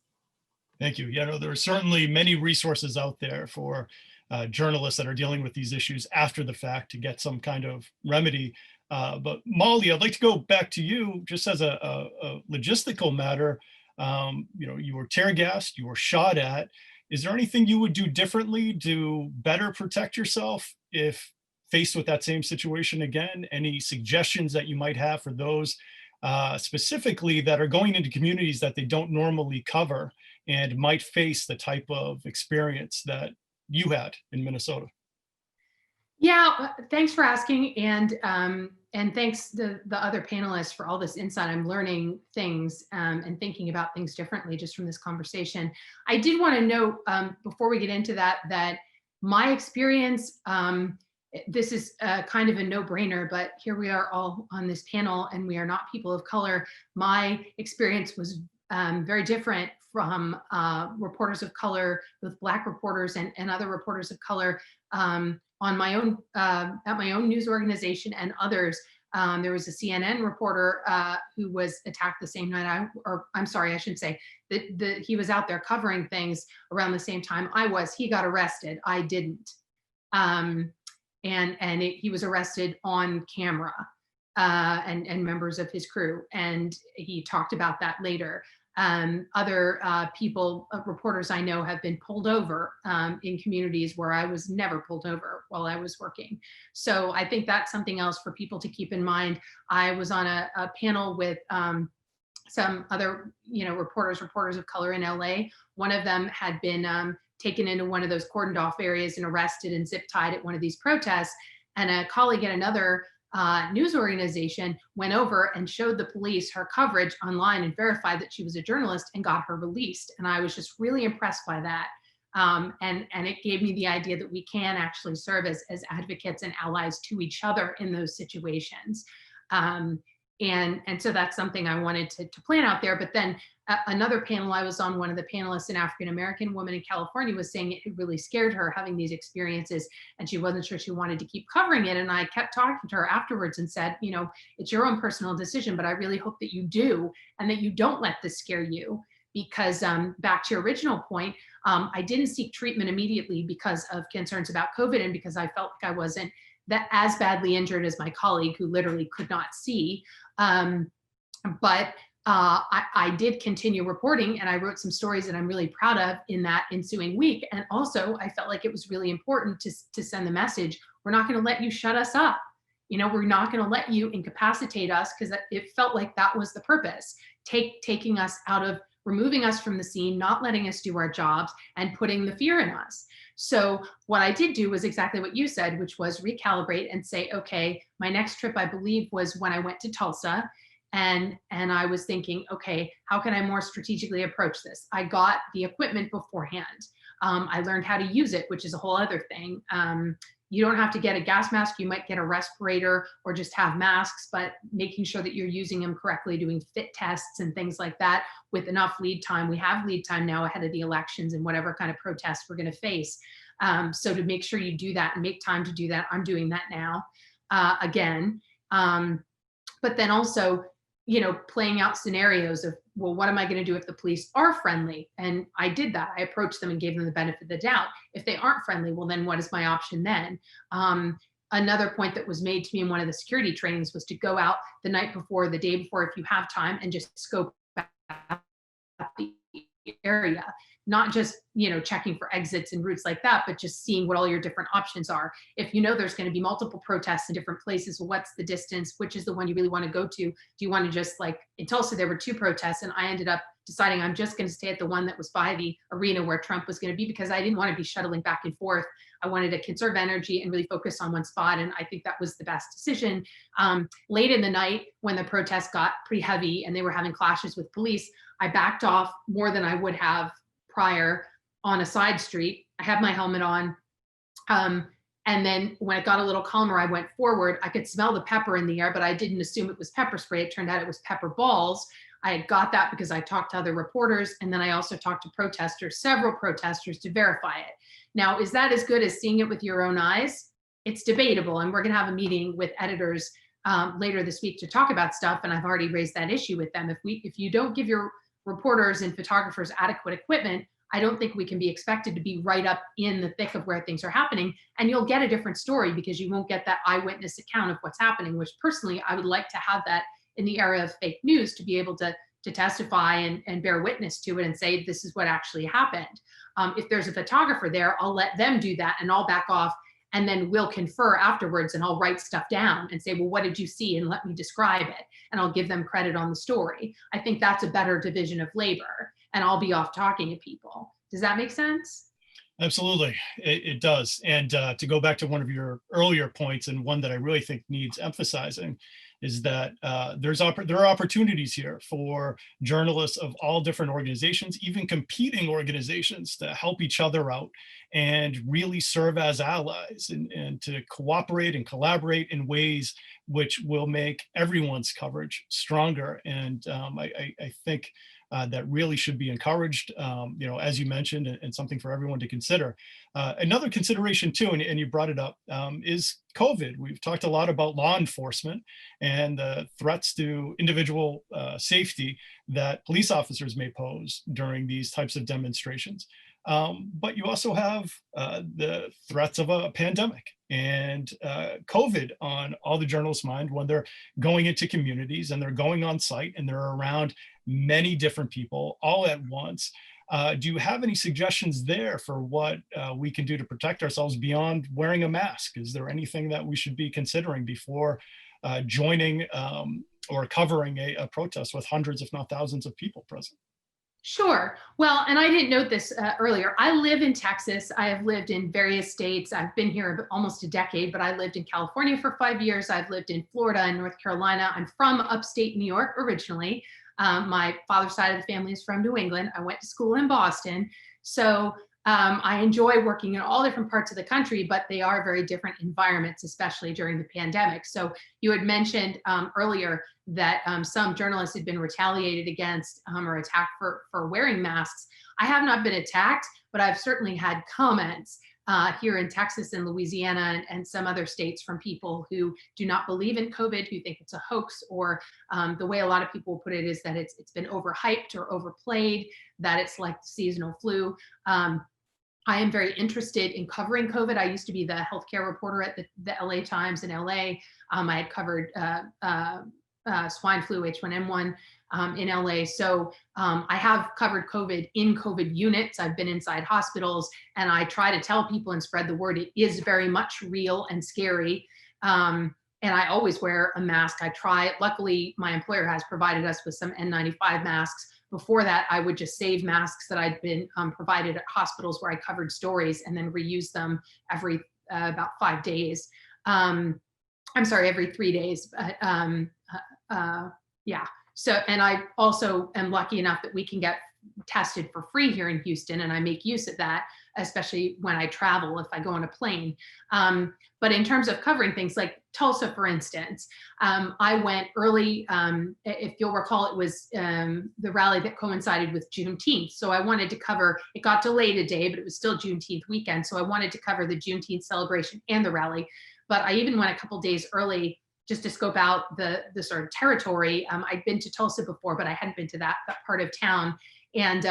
Thank you. Yeah, no, there are certainly many resources out there for journalists that are dealing with these issues after the fact to get some kind of remedy. But Molly, I'd like to go back to you just as a logistical matter. You were tear gassed, you were shot at. Is there anything you would do differently to better protect yourself if faced with that same situation again? Any suggestions that you might have for those specifically that are going into communities that they don't normally cover and might face the type of experience that you had in Minnesota? Yeah, thanks for asking, and thanks to the other panelists for all this insight. I'm learning things and thinking about things differently just from this conversation. I did want to note before we get into that my experience, this is kind of a no-brainer, but here we are all on this panel and we are not people of color. My experience was very different from reporters of color, both Black reporters and other reporters of color on my own, at my own news organization and others. There was a CNN reporter who was attacked the same night. I'm sorry, I shouldn't say that he was out there covering things around the same time I was. He got arrested. I didn't. He was arrested on camera, and members of his crew. And he talked about that later. Other people, reporters I know, have been pulled over in communities where I was never pulled over while I was working. So I think that's something else for people to keep in mind. I was on a panel with some other, reporters of color in LA. One of them had been taken into one of those cordoned off areas and arrested and zip tied at one of these protests. And a colleague at another news organization went over and showed the police her coverage online and verified that she was a journalist and got her released. And I was just really impressed by that. And it gave me the idea that we can actually serve as advocates and allies to each other in those situations. And so that's something I wanted to plan out there. But then another panel I was on, one of the panelists, an African-American woman in California, was saying it really scared her having these experiences and she wasn't sure she wanted to keep covering it. And I kept talking to her afterwards and said, it's your own personal decision, but I really hope that you do and that you don't let this scare you. Because back to your original point, I didn't seek treatment immediately because of concerns about COVID and because I felt like I wasn't that as badly injured as my colleague who literally could not see. But I did continue reporting and I wrote some stories that I'm really proud of in that ensuing week. And also I felt like it was really important to send the message, we're not going to let you shut us up. We're not going to let you incapacitate us, because it felt like that was the purpose, taking us out of, removing us from the scene, not letting us do our jobs and putting the fear in us. So what I did do was exactly what you said, which was recalibrate and say, okay, my next trip, I believe, was when I went to Tulsa. And I was thinking, okay, how can I more strategically approach this? I got the equipment beforehand. I learned how to use it, which is a whole other thing. You don't have to get a gas mask. You might get a respirator or just have masks, but making sure that you're using them correctly, doing fit tests and things like that with enough lead time. We have lead time now ahead of the elections and whatever kind of protests we're going to face. So to make sure you do that and make time to do that, I'm doing that now again. But then also, playing out scenarios of, well, what am I going to do if the police are friendly? And I did that. I approached them and gave them the benefit of the doubt. If they aren't friendly, well, then what is my option then? Another point that was made to me in one of the security trainings was to go out the night before, the day before, if you have time, and just scope out the area. Not just, checking for exits and routes like that, but just seeing what all your different options are. If there's going to be multiple protests in different places, well, what's the distance? Which is the one you really want to go to? Do you want to just, like in Tulsa, there were 2 protests and I ended up deciding I'm just going to stay at the one that was by the arena where Trump was going to be, because I didn't want to be shuttling back and forth. I wanted to conserve energy and really focus on one spot. And I think that was the best decision. Late in the night, when the protests got pretty heavy and they were having clashes with police, I backed off more than I would have prior on a side street. I had my helmet on. And then when it got a little calmer, I went forward. I could smell the pepper in the air, but I didn't assume it was pepper spray. It turned out it was pepper balls. I had got that because I talked to other reporters. And then I also talked to protesters, several protesters, to verify it. Now, is that as good as seeing it with your own eyes? It's debatable. And we're going to have a meeting with editors later this week to talk about stuff. And I've already raised that issue with them. If you don't give your reporters and photographers adequate equipment, I don't think we can be expected to be right up in the thick of where things are happening. And you'll get a different story because you won't get that eyewitness account of what's happening, which personally, I would like to have that in the era of fake news, to be able to testify and bear witness to it and say, this is what actually happened. If there's a photographer there, I'll let them do that and I'll back off, and then we'll confer afterwards and I'll write stuff down and say, well, what did you see? And let me describe it. And I'll give them credit on the story. I think that's a better division of labor, and I'll be off talking to people. Does that make sense? Absolutely, it does. And to go back to one of your earlier points, and one that I really think needs emphasizing, is that there are opportunities here for journalists of all different organizations, even competing organizations, to help each other out and really serve as allies, and to cooperate and collaborate in ways which will make everyone's coverage stronger. And I think that really should be encouraged, as you mentioned, and something for everyone to consider. Another consideration too, and you brought it up, is COVID. We've talked a lot about law enforcement and the threats to individual safety that police officers may pose during these types of demonstrations. But you also have the threats of a pandemic and COVID on all the journalists' mind when they're going into communities and they're going on site and they're around many different people all at once. Do you have any suggestions there for what we can do to protect ourselves beyond wearing a mask? Is there anything that we should be considering before joining or covering a protest with hundreds, if not thousands of people present? Sure. Well, and I didn't note this earlier. I live in Texas. I have lived in various states. I've been here almost a decade, but I lived in California for 5 years. I've lived in Florida and North Carolina. I'm from upstate New York originally. My father's side of the family is from New England. I went to school in Boston. So I enjoy working in all different parts of the country, but they are very different environments, especially during the pandemic. So you had mentioned earlier that some journalists had been retaliated against or attacked for wearing masks. I have not been attacked, but I've certainly had comments here in Texas and Louisiana and some other states from people who do not believe in COVID, who think it's a hoax, or the way a lot of people put it is that it's been overhyped or overplayed, that it's like the seasonal flu. I am very interested in covering COVID. I used to be the healthcare reporter at the LA Times in LA. I had covered swine flu, H1N1 in LA. So I have covered COVID in COVID units. I've been inside hospitals, and I try to tell people and spread the word. It is very much real and scary. And I always wear a mask. I try. Luckily, my employer has provided us with some N95 masks. Before that, I would just save masks that I'd been provided at hospitals where I covered stories and then reuse them every about 5 days. I'm sorry, every 3 days. Yeah. So, and I also am lucky enough that we can get tested for free here in Houston, and I make use of that, especially when I travel, if I go on a plane. But in terms of covering things like Tulsa, for instance, I went early. If you'll recall, it was the rally that coincided with Juneteenth. So I wanted to cover, it got delayed a day, but it was still Juneteenth weekend. So I wanted to cover the Juneteenth celebration and the rally. But I even went a couple days early just to scope out the sort of territory. I'd been to Tulsa before, but I hadn't been to that part of town. And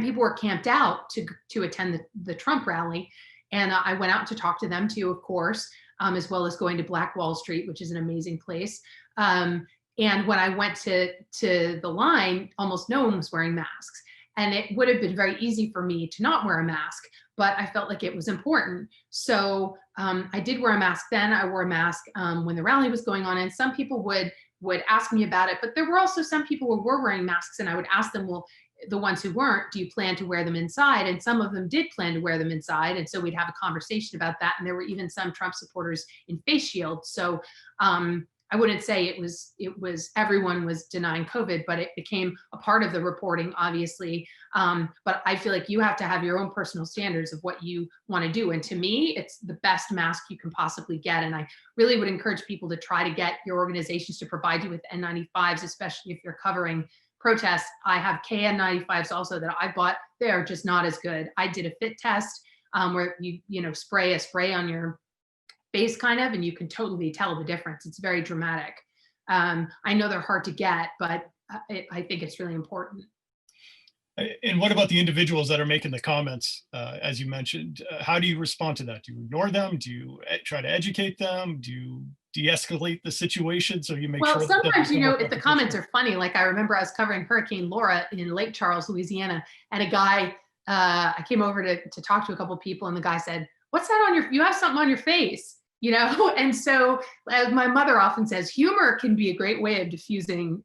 people were camped out to attend the Trump rally. And I went out to talk to them too, of course, as well as going to Black Wall Street, which is an amazing place. And when I went to the line, almost no one was wearing masks. And it would have been very easy for me to not wear a mask, but I felt like it was important. So I did wear a mask then. I wore a mask when the rally was going on, and some people would ask me about it, but there were also some people who were wearing masks, and I would ask them, well, the ones who weren't, do you plan to wear them inside? And some of them did plan to wear them inside. And so we'd have a conversation about that. And there were even some Trump supporters in face shields. So I wouldn't say it was everyone was denying COVID, but it became a part of the reporting, obviously. But I feel like you have to have your own personal standards of what you want to do. And to me, it's the best mask you can possibly get. And I really would encourage people to try to get your organizations to provide you with N95s, especially if you're covering protests. I have KN95s also that I bought. They're just not as good. I did a fit test where you spray a spray on your face kind of, and you can totally tell the difference. It's very dramatic. I know they're hard to get, but I think it's really important. And what about the individuals that are making the comments, as you mentioned? How do you respond to that? Do you ignore them? Do you try to educate them? Do you de-escalate the situation so you make sure? Well, sometimes, if the comments are funny, like I remember I was covering Hurricane Laura in Lake Charles, Louisiana, and a guy, I came over to talk to a couple of people, and the guy said, "What's that on you have something on your face?" And so as my mother often says, humor can be a great way of diffusing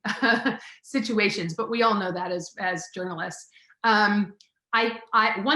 situations, but we all know that as journalists. One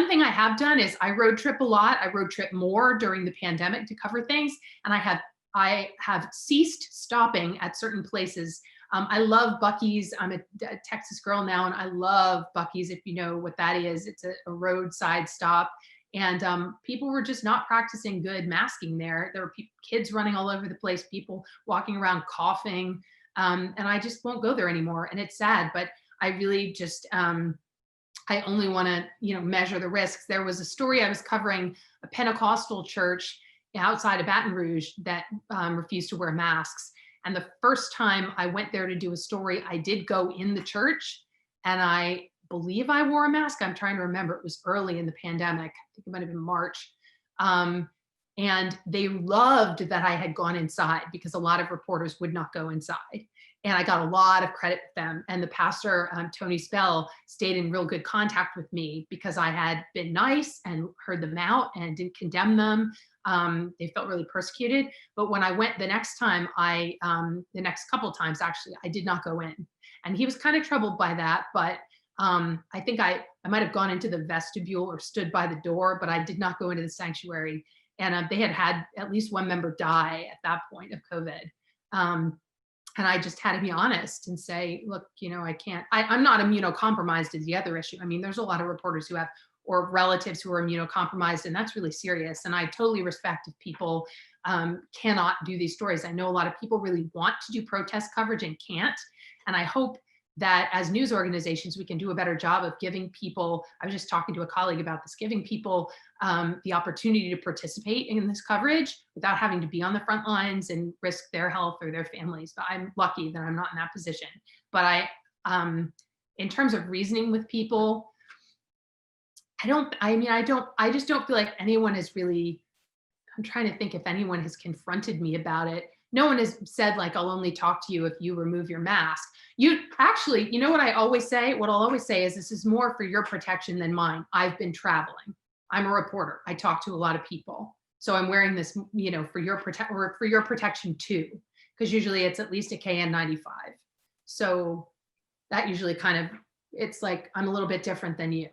thing I have done is I road trip a lot. I road trip more during the pandemic to cover things. And I have ceased stopping at certain places. I love Buc-ee's. I'm a Texas girl now, and I love Buc-ee's, if you know what that is. It's a roadside stop. And people were just not practicing good masking there. There were kids running all over the place, people walking around coughing. And I just won't go there anymore. And it's sad, but I really just, I only want to, measure the risks. There was a story I was covering, a Pentecostal church outside of Baton Rouge that refused to wear masks. And the first time I went there to do a story, I did go in the church, and I believe I wore a mask. I'm trying to remember. It was early in the pandemic. I think it might have been March. And they loved that I had gone inside, because a lot of reporters would not go inside. And I got a lot of credit with them. And the pastor, Tony Spell, stayed in real good contact with me because I had been nice and heard them out and didn't condemn them. They felt really persecuted. But when I went the next time, the next couple of times, actually, I did not go in. And he was kind of troubled by that. But I think I might have gone into the vestibule or stood by the door, but I did not go into the sanctuary. And they had at least one member die at that point of COVID. And I just had to be honest and say, look, I can't, I'm not immunocompromised is the other issue. I mean, there's a lot of reporters who have, or relatives who are immunocompromised, and that's really serious. And I totally respect if people cannot do these stories. I know a lot of people really want to do protest coverage and can't. And I hope that as news organizations, we can do a better job of giving people, I was just talking to a colleague about this, giving people the opportunity to participate in this coverage without having to be on the front lines and risk their health or their families. But I'm lucky that I'm not in that position. But in terms of reasoning with people, I just don't feel like anyone has really, I'm trying to think if anyone has confronted me about it. No one has said, like, I'll only talk to you if you remove your mask. You actually, what I always say? What I'll always say is, this is more for your protection than mine. I've been traveling. I'm a reporter. I talk to a lot of people. So I'm wearing this, for your protection too, because usually it's at least a KN95. So that usually it's like, I'm a little bit different than you.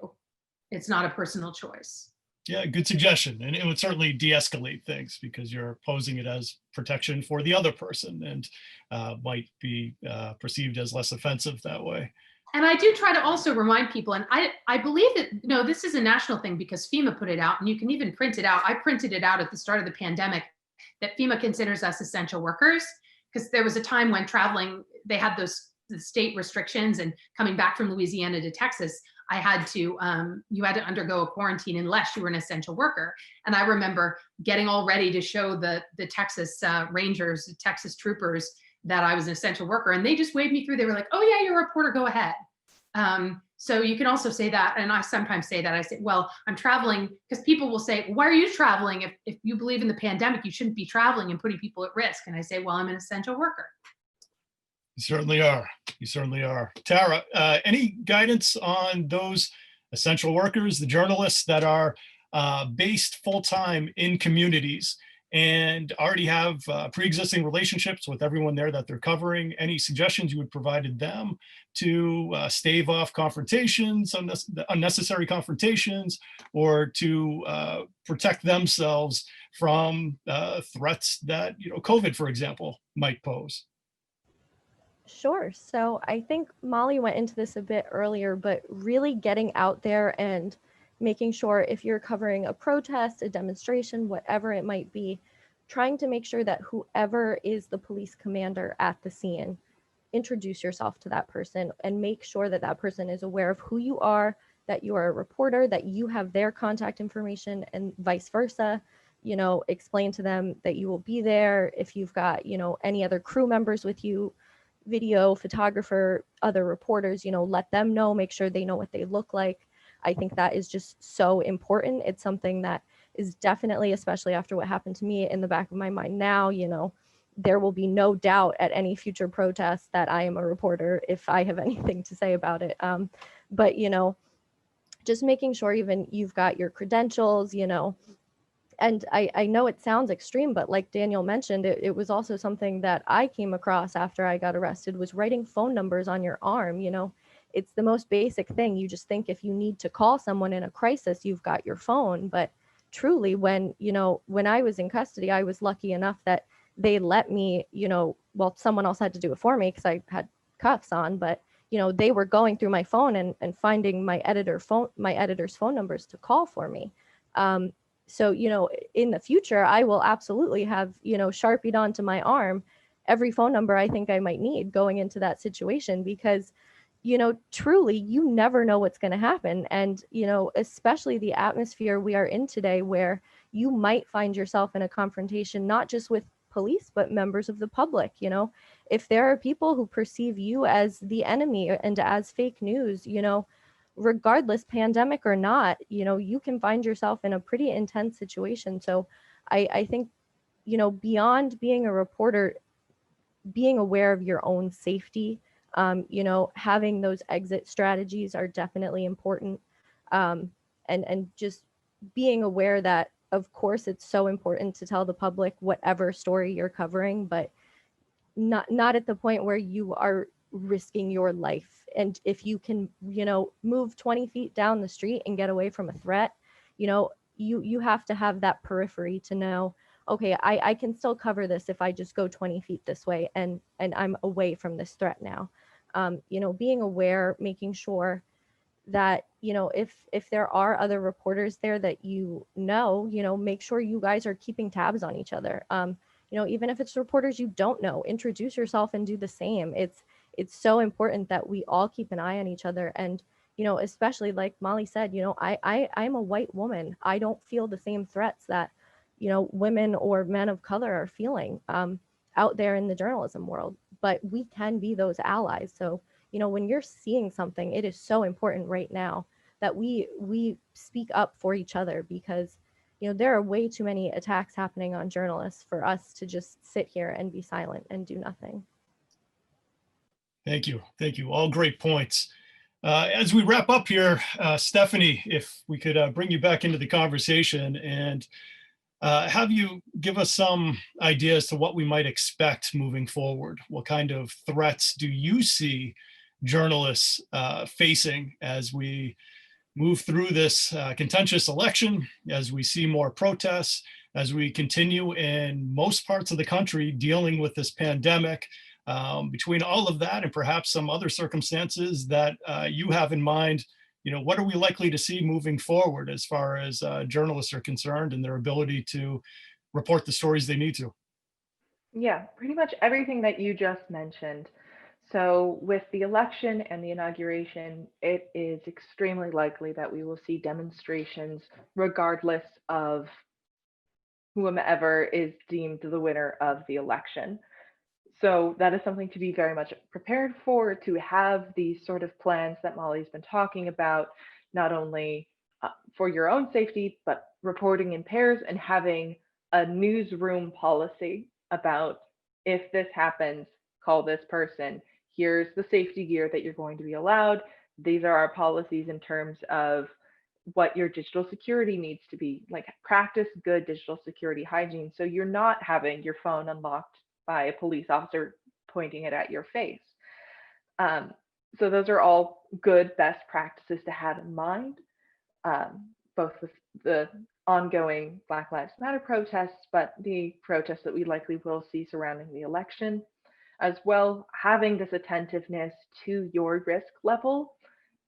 It's not a personal choice. Yeah, good suggestion. And it would certainly de-escalate things, because you're posing it as protection for the other person, and might be perceived as less offensive that way. And I do try to also remind people, and I believe that, this is a national thing because FEMA put it out, and you can even print it out. I printed it out at the start of the pandemic that FEMA considers us essential workers, because there was a time when traveling, they had the state restrictions, and coming back from Louisiana to Texas, you had to undergo a quarantine unless you were an essential worker. And I remember getting all ready to show the Texas Rangers, the Texas troopers, that I was an essential worker. And they just waved me through. They were like, oh yeah, you're a reporter, go ahead. So you can also say that. And I sometimes say that. I say, well, I'm traveling, because people will say, why are you traveling? If you believe in the pandemic, you shouldn't be traveling and putting people at risk. And I say, well, I'm an essential worker. You certainly are. You certainly are. Tara, any guidance on those essential workers, the journalists that are based full-time in communities and already have pre-existing relationships with everyone there that they're covering? Any suggestions you would provide them to stave off confrontations, unnecessary confrontations, or to protect themselves from threats that, COVID, for example, might pose? Sure. So I think Molly went into this a bit earlier, but really getting out there and making sure, if you're covering a protest, a demonstration, whatever it might be, trying to make sure that whoever is the police commander at the scene, introduce yourself to that person and make sure that that person is aware of who you are, that you are a reporter, that you have their contact information, and vice versa. Explain to them that you will be there. If you've got, any other crew members with you, video, photographer, other reporters, let them know, make sure they know what they look like. I think that is just so important. It's something that is definitely, especially after what happened to me, in the back of my mind now. There will be no doubt at any future protest that I am a reporter if I have anything to say about it. But, just making sure even you've got your credentials, and I know it sounds extreme, but like Daniel mentioned, it was also something that I came across after I got arrested, was writing phone numbers on your arm. It's the most basic thing. You just think if you need to call someone in a crisis, you've got your phone. But truly, when I was in custody, I was lucky enough that they let me, someone else had to do it for me because I had cuffs on, but they were going through my phone and finding my editor's phone numbers to call for me. So, in the future, I will absolutely have, Sharpied onto my arm every phone number I think I might need going into that situation, because, truly, you never know what's going to happen. And, especially the atmosphere we are in today, where you might find yourself in a confrontation, not just with police, but members of the public. If there are people who perceive you as the enemy and as fake news, regardless, pandemic or not, you can find yourself in a pretty intense situation. So I think, beyond being a reporter, being aware of your own safety, having those exit strategies are definitely important. And just being aware that, of course, it's so important to tell the public whatever story you're covering, but not at the point where you are risking your life. And if you can, move 20 feet down the street and get away from a threat, you have to have that periphery to know, okay, I can still cover this if I just go 20 feet this way and I'm away from this threat now. Being aware, making sure that, if there are other reporters there that, make sure you guys are keeping tabs on each other. Even if it's reporters you don't know, introduce yourself and do the same. It's so important that we all keep an eye on each other. And, especially like Molly said, I'm a white woman. I don't feel the same threats that, women or men of color are feeling out there in the journalism world, but we can be those allies. So, when you're seeing something, it is so important right now that we speak up for each other, because, there are way too many attacks happening on journalists for us to just sit here and be silent and do nothing. Thank you. Thank you. All great points. As we wrap up here, Stephanie, if we could bring you back into the conversation and have you give us some ideas to what we might expect moving forward. What kind of threats do you see journalists facing as we move through this contentious election, as we see more protests, as we continue in most parts of the country dealing with this pandemic? Between all of that and perhaps some other circumstances that you have in mind, what are we likely to see moving forward as far as journalists are concerned and their ability to report the stories they need to? Yeah, pretty much everything that you just mentioned. So with the election and the inauguration, it is extremely likely that we will see demonstrations regardless of whomever is deemed the winner of the election. So that is something to be very much prepared for, to have these sort of plans that Molly's been talking about, not only for your own safety, but reporting in pairs and having a newsroom policy about, if this happens, call this person. Here's the safety gear that you're going to be allowed. These are our policies in terms of what your digital security needs to be. Like, practice good digital security hygiene, so you're not having your phone unlocked by a police officer pointing it at your face. So those are all good best practices to have in mind, both with the ongoing Black Lives Matter protests, but the protests that we likely will see surrounding the election as well, having this attentiveness to your risk level,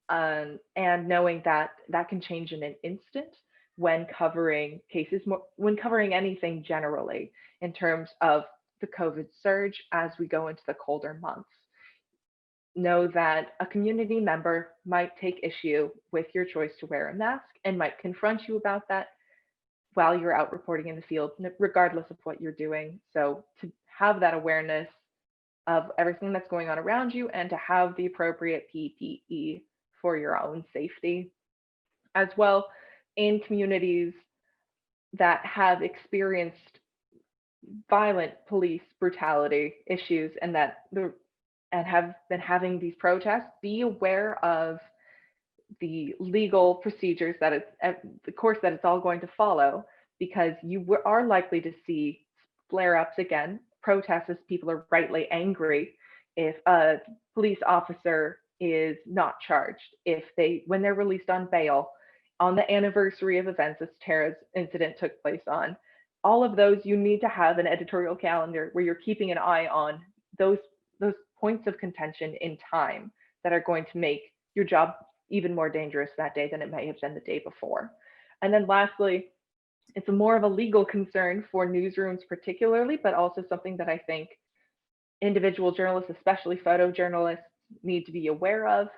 and knowing that that can change in an instant when covering cases, when covering anything generally in terms of the COVID surge as we go into the colder months. Know that a community member might take issue with your choice to wear a mask and might confront you about that while you're out reporting in the field, regardless of what you're doing. So to have that awareness of everything that's going on around you and to have the appropriate PPE for your own safety. As well, in communities that have experienced violent police brutality issues and have been having these protests, be aware of the legal procedures that it's the course that it's all going to follow, because you are likely to see flare-ups again, protests, as people are rightly angry if a police officer is not charged, when they're released on bail on the anniversary of events this terrorist incident took place on. All of those, you need to have an editorial calendar where you're keeping an eye on those points of contention in time that are going to make your job even more dangerous that day than it may have been the day before. And then lastly, it's more of a legal concern for newsrooms particularly, but also something that I think individual journalists, especially photojournalists, need to be aware of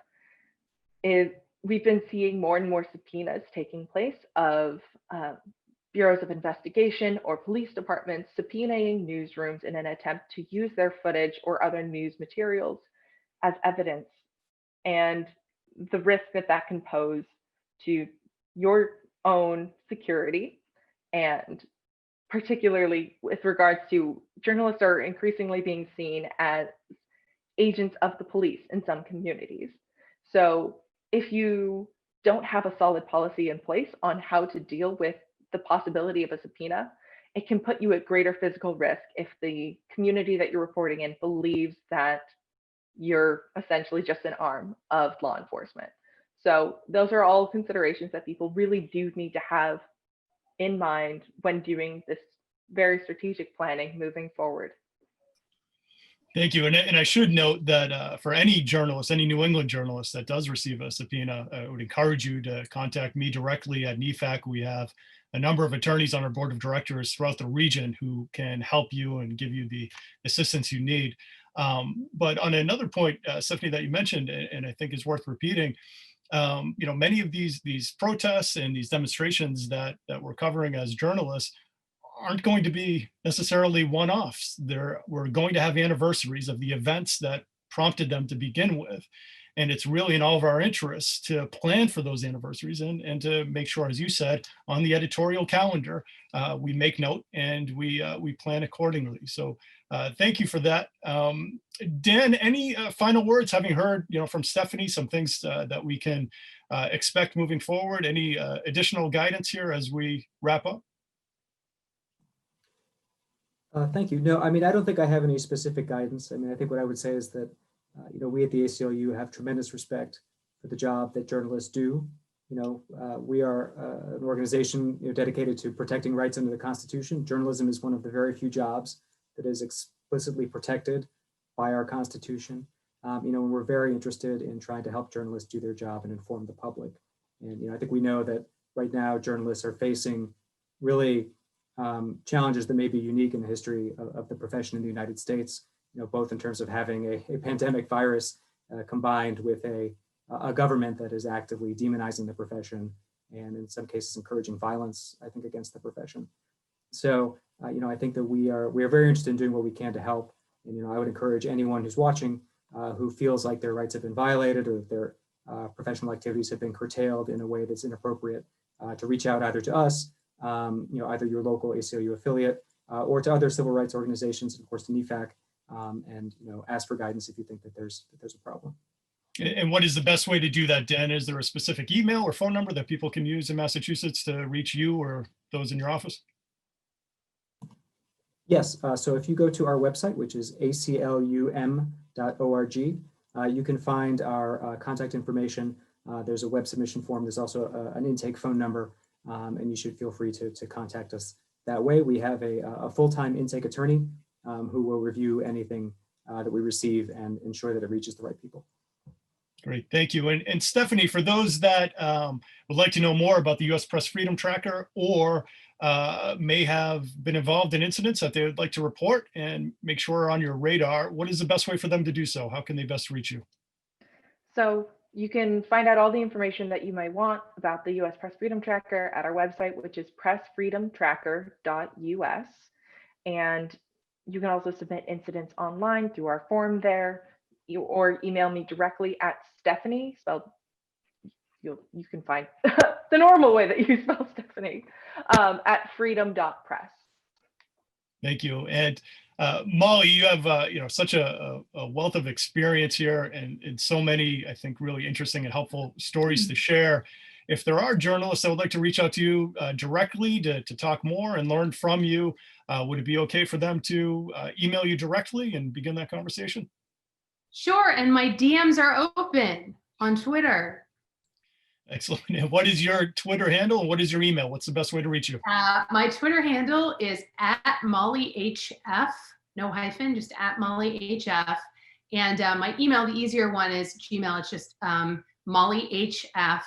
is we've been seeing more and more subpoenas taking place of bureaus of investigation or police departments subpoenaing newsrooms in an attempt to use their footage or other news materials as evidence, and the risk that that can pose to your own security, and particularly with regards to journalists are increasingly being seen as agents of the police in some communities. So if you don't have a solid policy in place on how to deal with the possibility of a subpoena, it can put you at greater physical risk if the community that you're reporting in believes that you're essentially just an arm of law enforcement. So those are all considerations that people really do need to have in mind when doing this very strategic planning moving forward. Thank you. And I should note that for any journalist, any New England journalist that does receive a subpoena, I would encourage you to contact me directly at NEFAC. We have a number of attorneys on our board of directors throughout the region who can help you and give you the assistance you need. But on another point, Stephanie, that you mentioned, and I think is worth repeating, many of these protests and these demonstrations that we're covering as journalists aren't going to be necessarily one-offs. We're going to have anniversaries of the events that prompted them to begin with. And it's really in all of our interests to plan for those anniversaries and to make sure, as you said, on the editorial calendar, we make note and we plan accordingly. So thank you for that. Dan, any final words, having heard from Stephanie, some things that we can expect moving forward? Any additional guidance here as we wrap up? Thank you. No, I mean, I don't think I have any specific guidance. I mean, I think what I would say is that, we at the ACLU have tremendous respect for the job that journalists do. We are an organization dedicated to protecting rights under the Constitution. Journalism is one of the very few jobs that is explicitly protected by our Constitution. And we're very interested in trying to help journalists do their job and inform the public. And I think we know that right now journalists are facing really challenges that may be unique in the history of the profession in the United States, both in terms of having a pandemic virus combined with a government that is actively demonizing the profession and in some cases encouraging violence, I think, against the profession. So, I think that we are very interested in doing what we can to help. And, I would encourage anyone who's watching who feels like their rights have been violated or their professional activities have been curtailed in a way that's inappropriate to reach out either to us, either your local ACLU affiliate or to other civil rights organizations, and of course to NEFAC, and ask for guidance if you think that there's a problem. And what is the best way to do that, Dan? Is there a specific email or phone number that people can use in Massachusetts to reach you or those in your office? Yes, so if you go to our website, which is aclum.org, you can find our contact information. There's a web submission form. There's also an intake phone number, and you should feel free to contact us that way. We have a full-time intake attorney who will review anything that we receive and ensure that it reaches the right people. Great, thank you. And Stephanie, for those that would like to know more about the U.S. Press Freedom Tracker or may have been involved in incidents that they would like to report and make sure are on your radar, what is the best way for them to do so? How can they best reach you? So you can find out all the information that you might want about the U.S. Press Freedom Tracker at our website, which is pressfreedomtracker.us. And you can also submit incidents online through our form there, or email me directly at Stephanie, spelled, you can find the normal way that you spell Stephanie, at freedom.press. Thank you. And Molly, you have such a wealth of experience here and so many, I think, really interesting and helpful stories to share. If there are journalists that would like to reach out to you directly to talk more and learn from you, would it be okay for them to email you directly and begin that conversation? Sure, and my DMs are open on Twitter. Excellent. And what is your Twitter handle and what is your email? What's the best way to reach you? My Twitter handle is @MollyHF, no hyphen, just @MollyHF. And my email, the easier one, is Gmail. It's just MollyHF,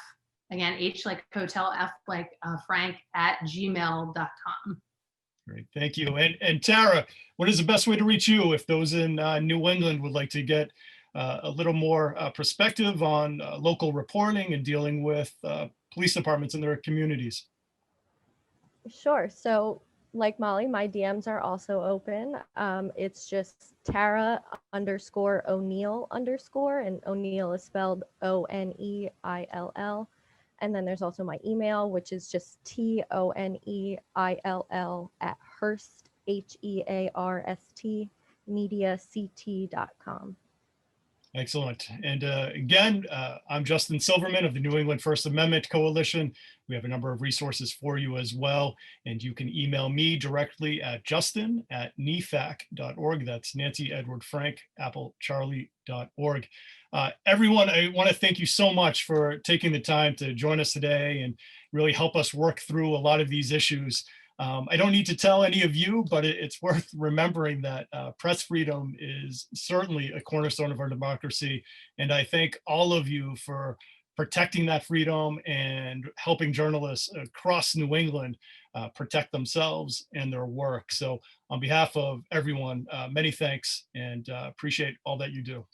again, H like hotel, F like Frank, @gmail.com. Great, thank you. And Tara, what is the best way to reach you if those in New England would like to get a little more perspective on local reporting and dealing with police departments in their communities. Sure. So, like Molly, my DMs are also open. It's just Tara_O'Neill_, and O'Neill is spelled Oneill. And then there's also my email, which is just TONEILL@Hearst, HEARST, mediact.com. Excellent. And again, I'm Justin Silverman of the New England First Amendment Coalition. We have a number of resources for you as well. And you can email me directly at justin@nefac.org. That's Nancy Edward Frank, Apple Charlie.org. Everyone, I want to thank you so much for taking the time to join us today and really help us work through a lot of these issues. I don't need to tell any of you, but it's worth remembering that press freedom is certainly a cornerstone of our democracy. And I thank all of you for protecting that freedom and helping journalists across New England protect themselves and their work. So on behalf of everyone, many thanks, and appreciate all that you do.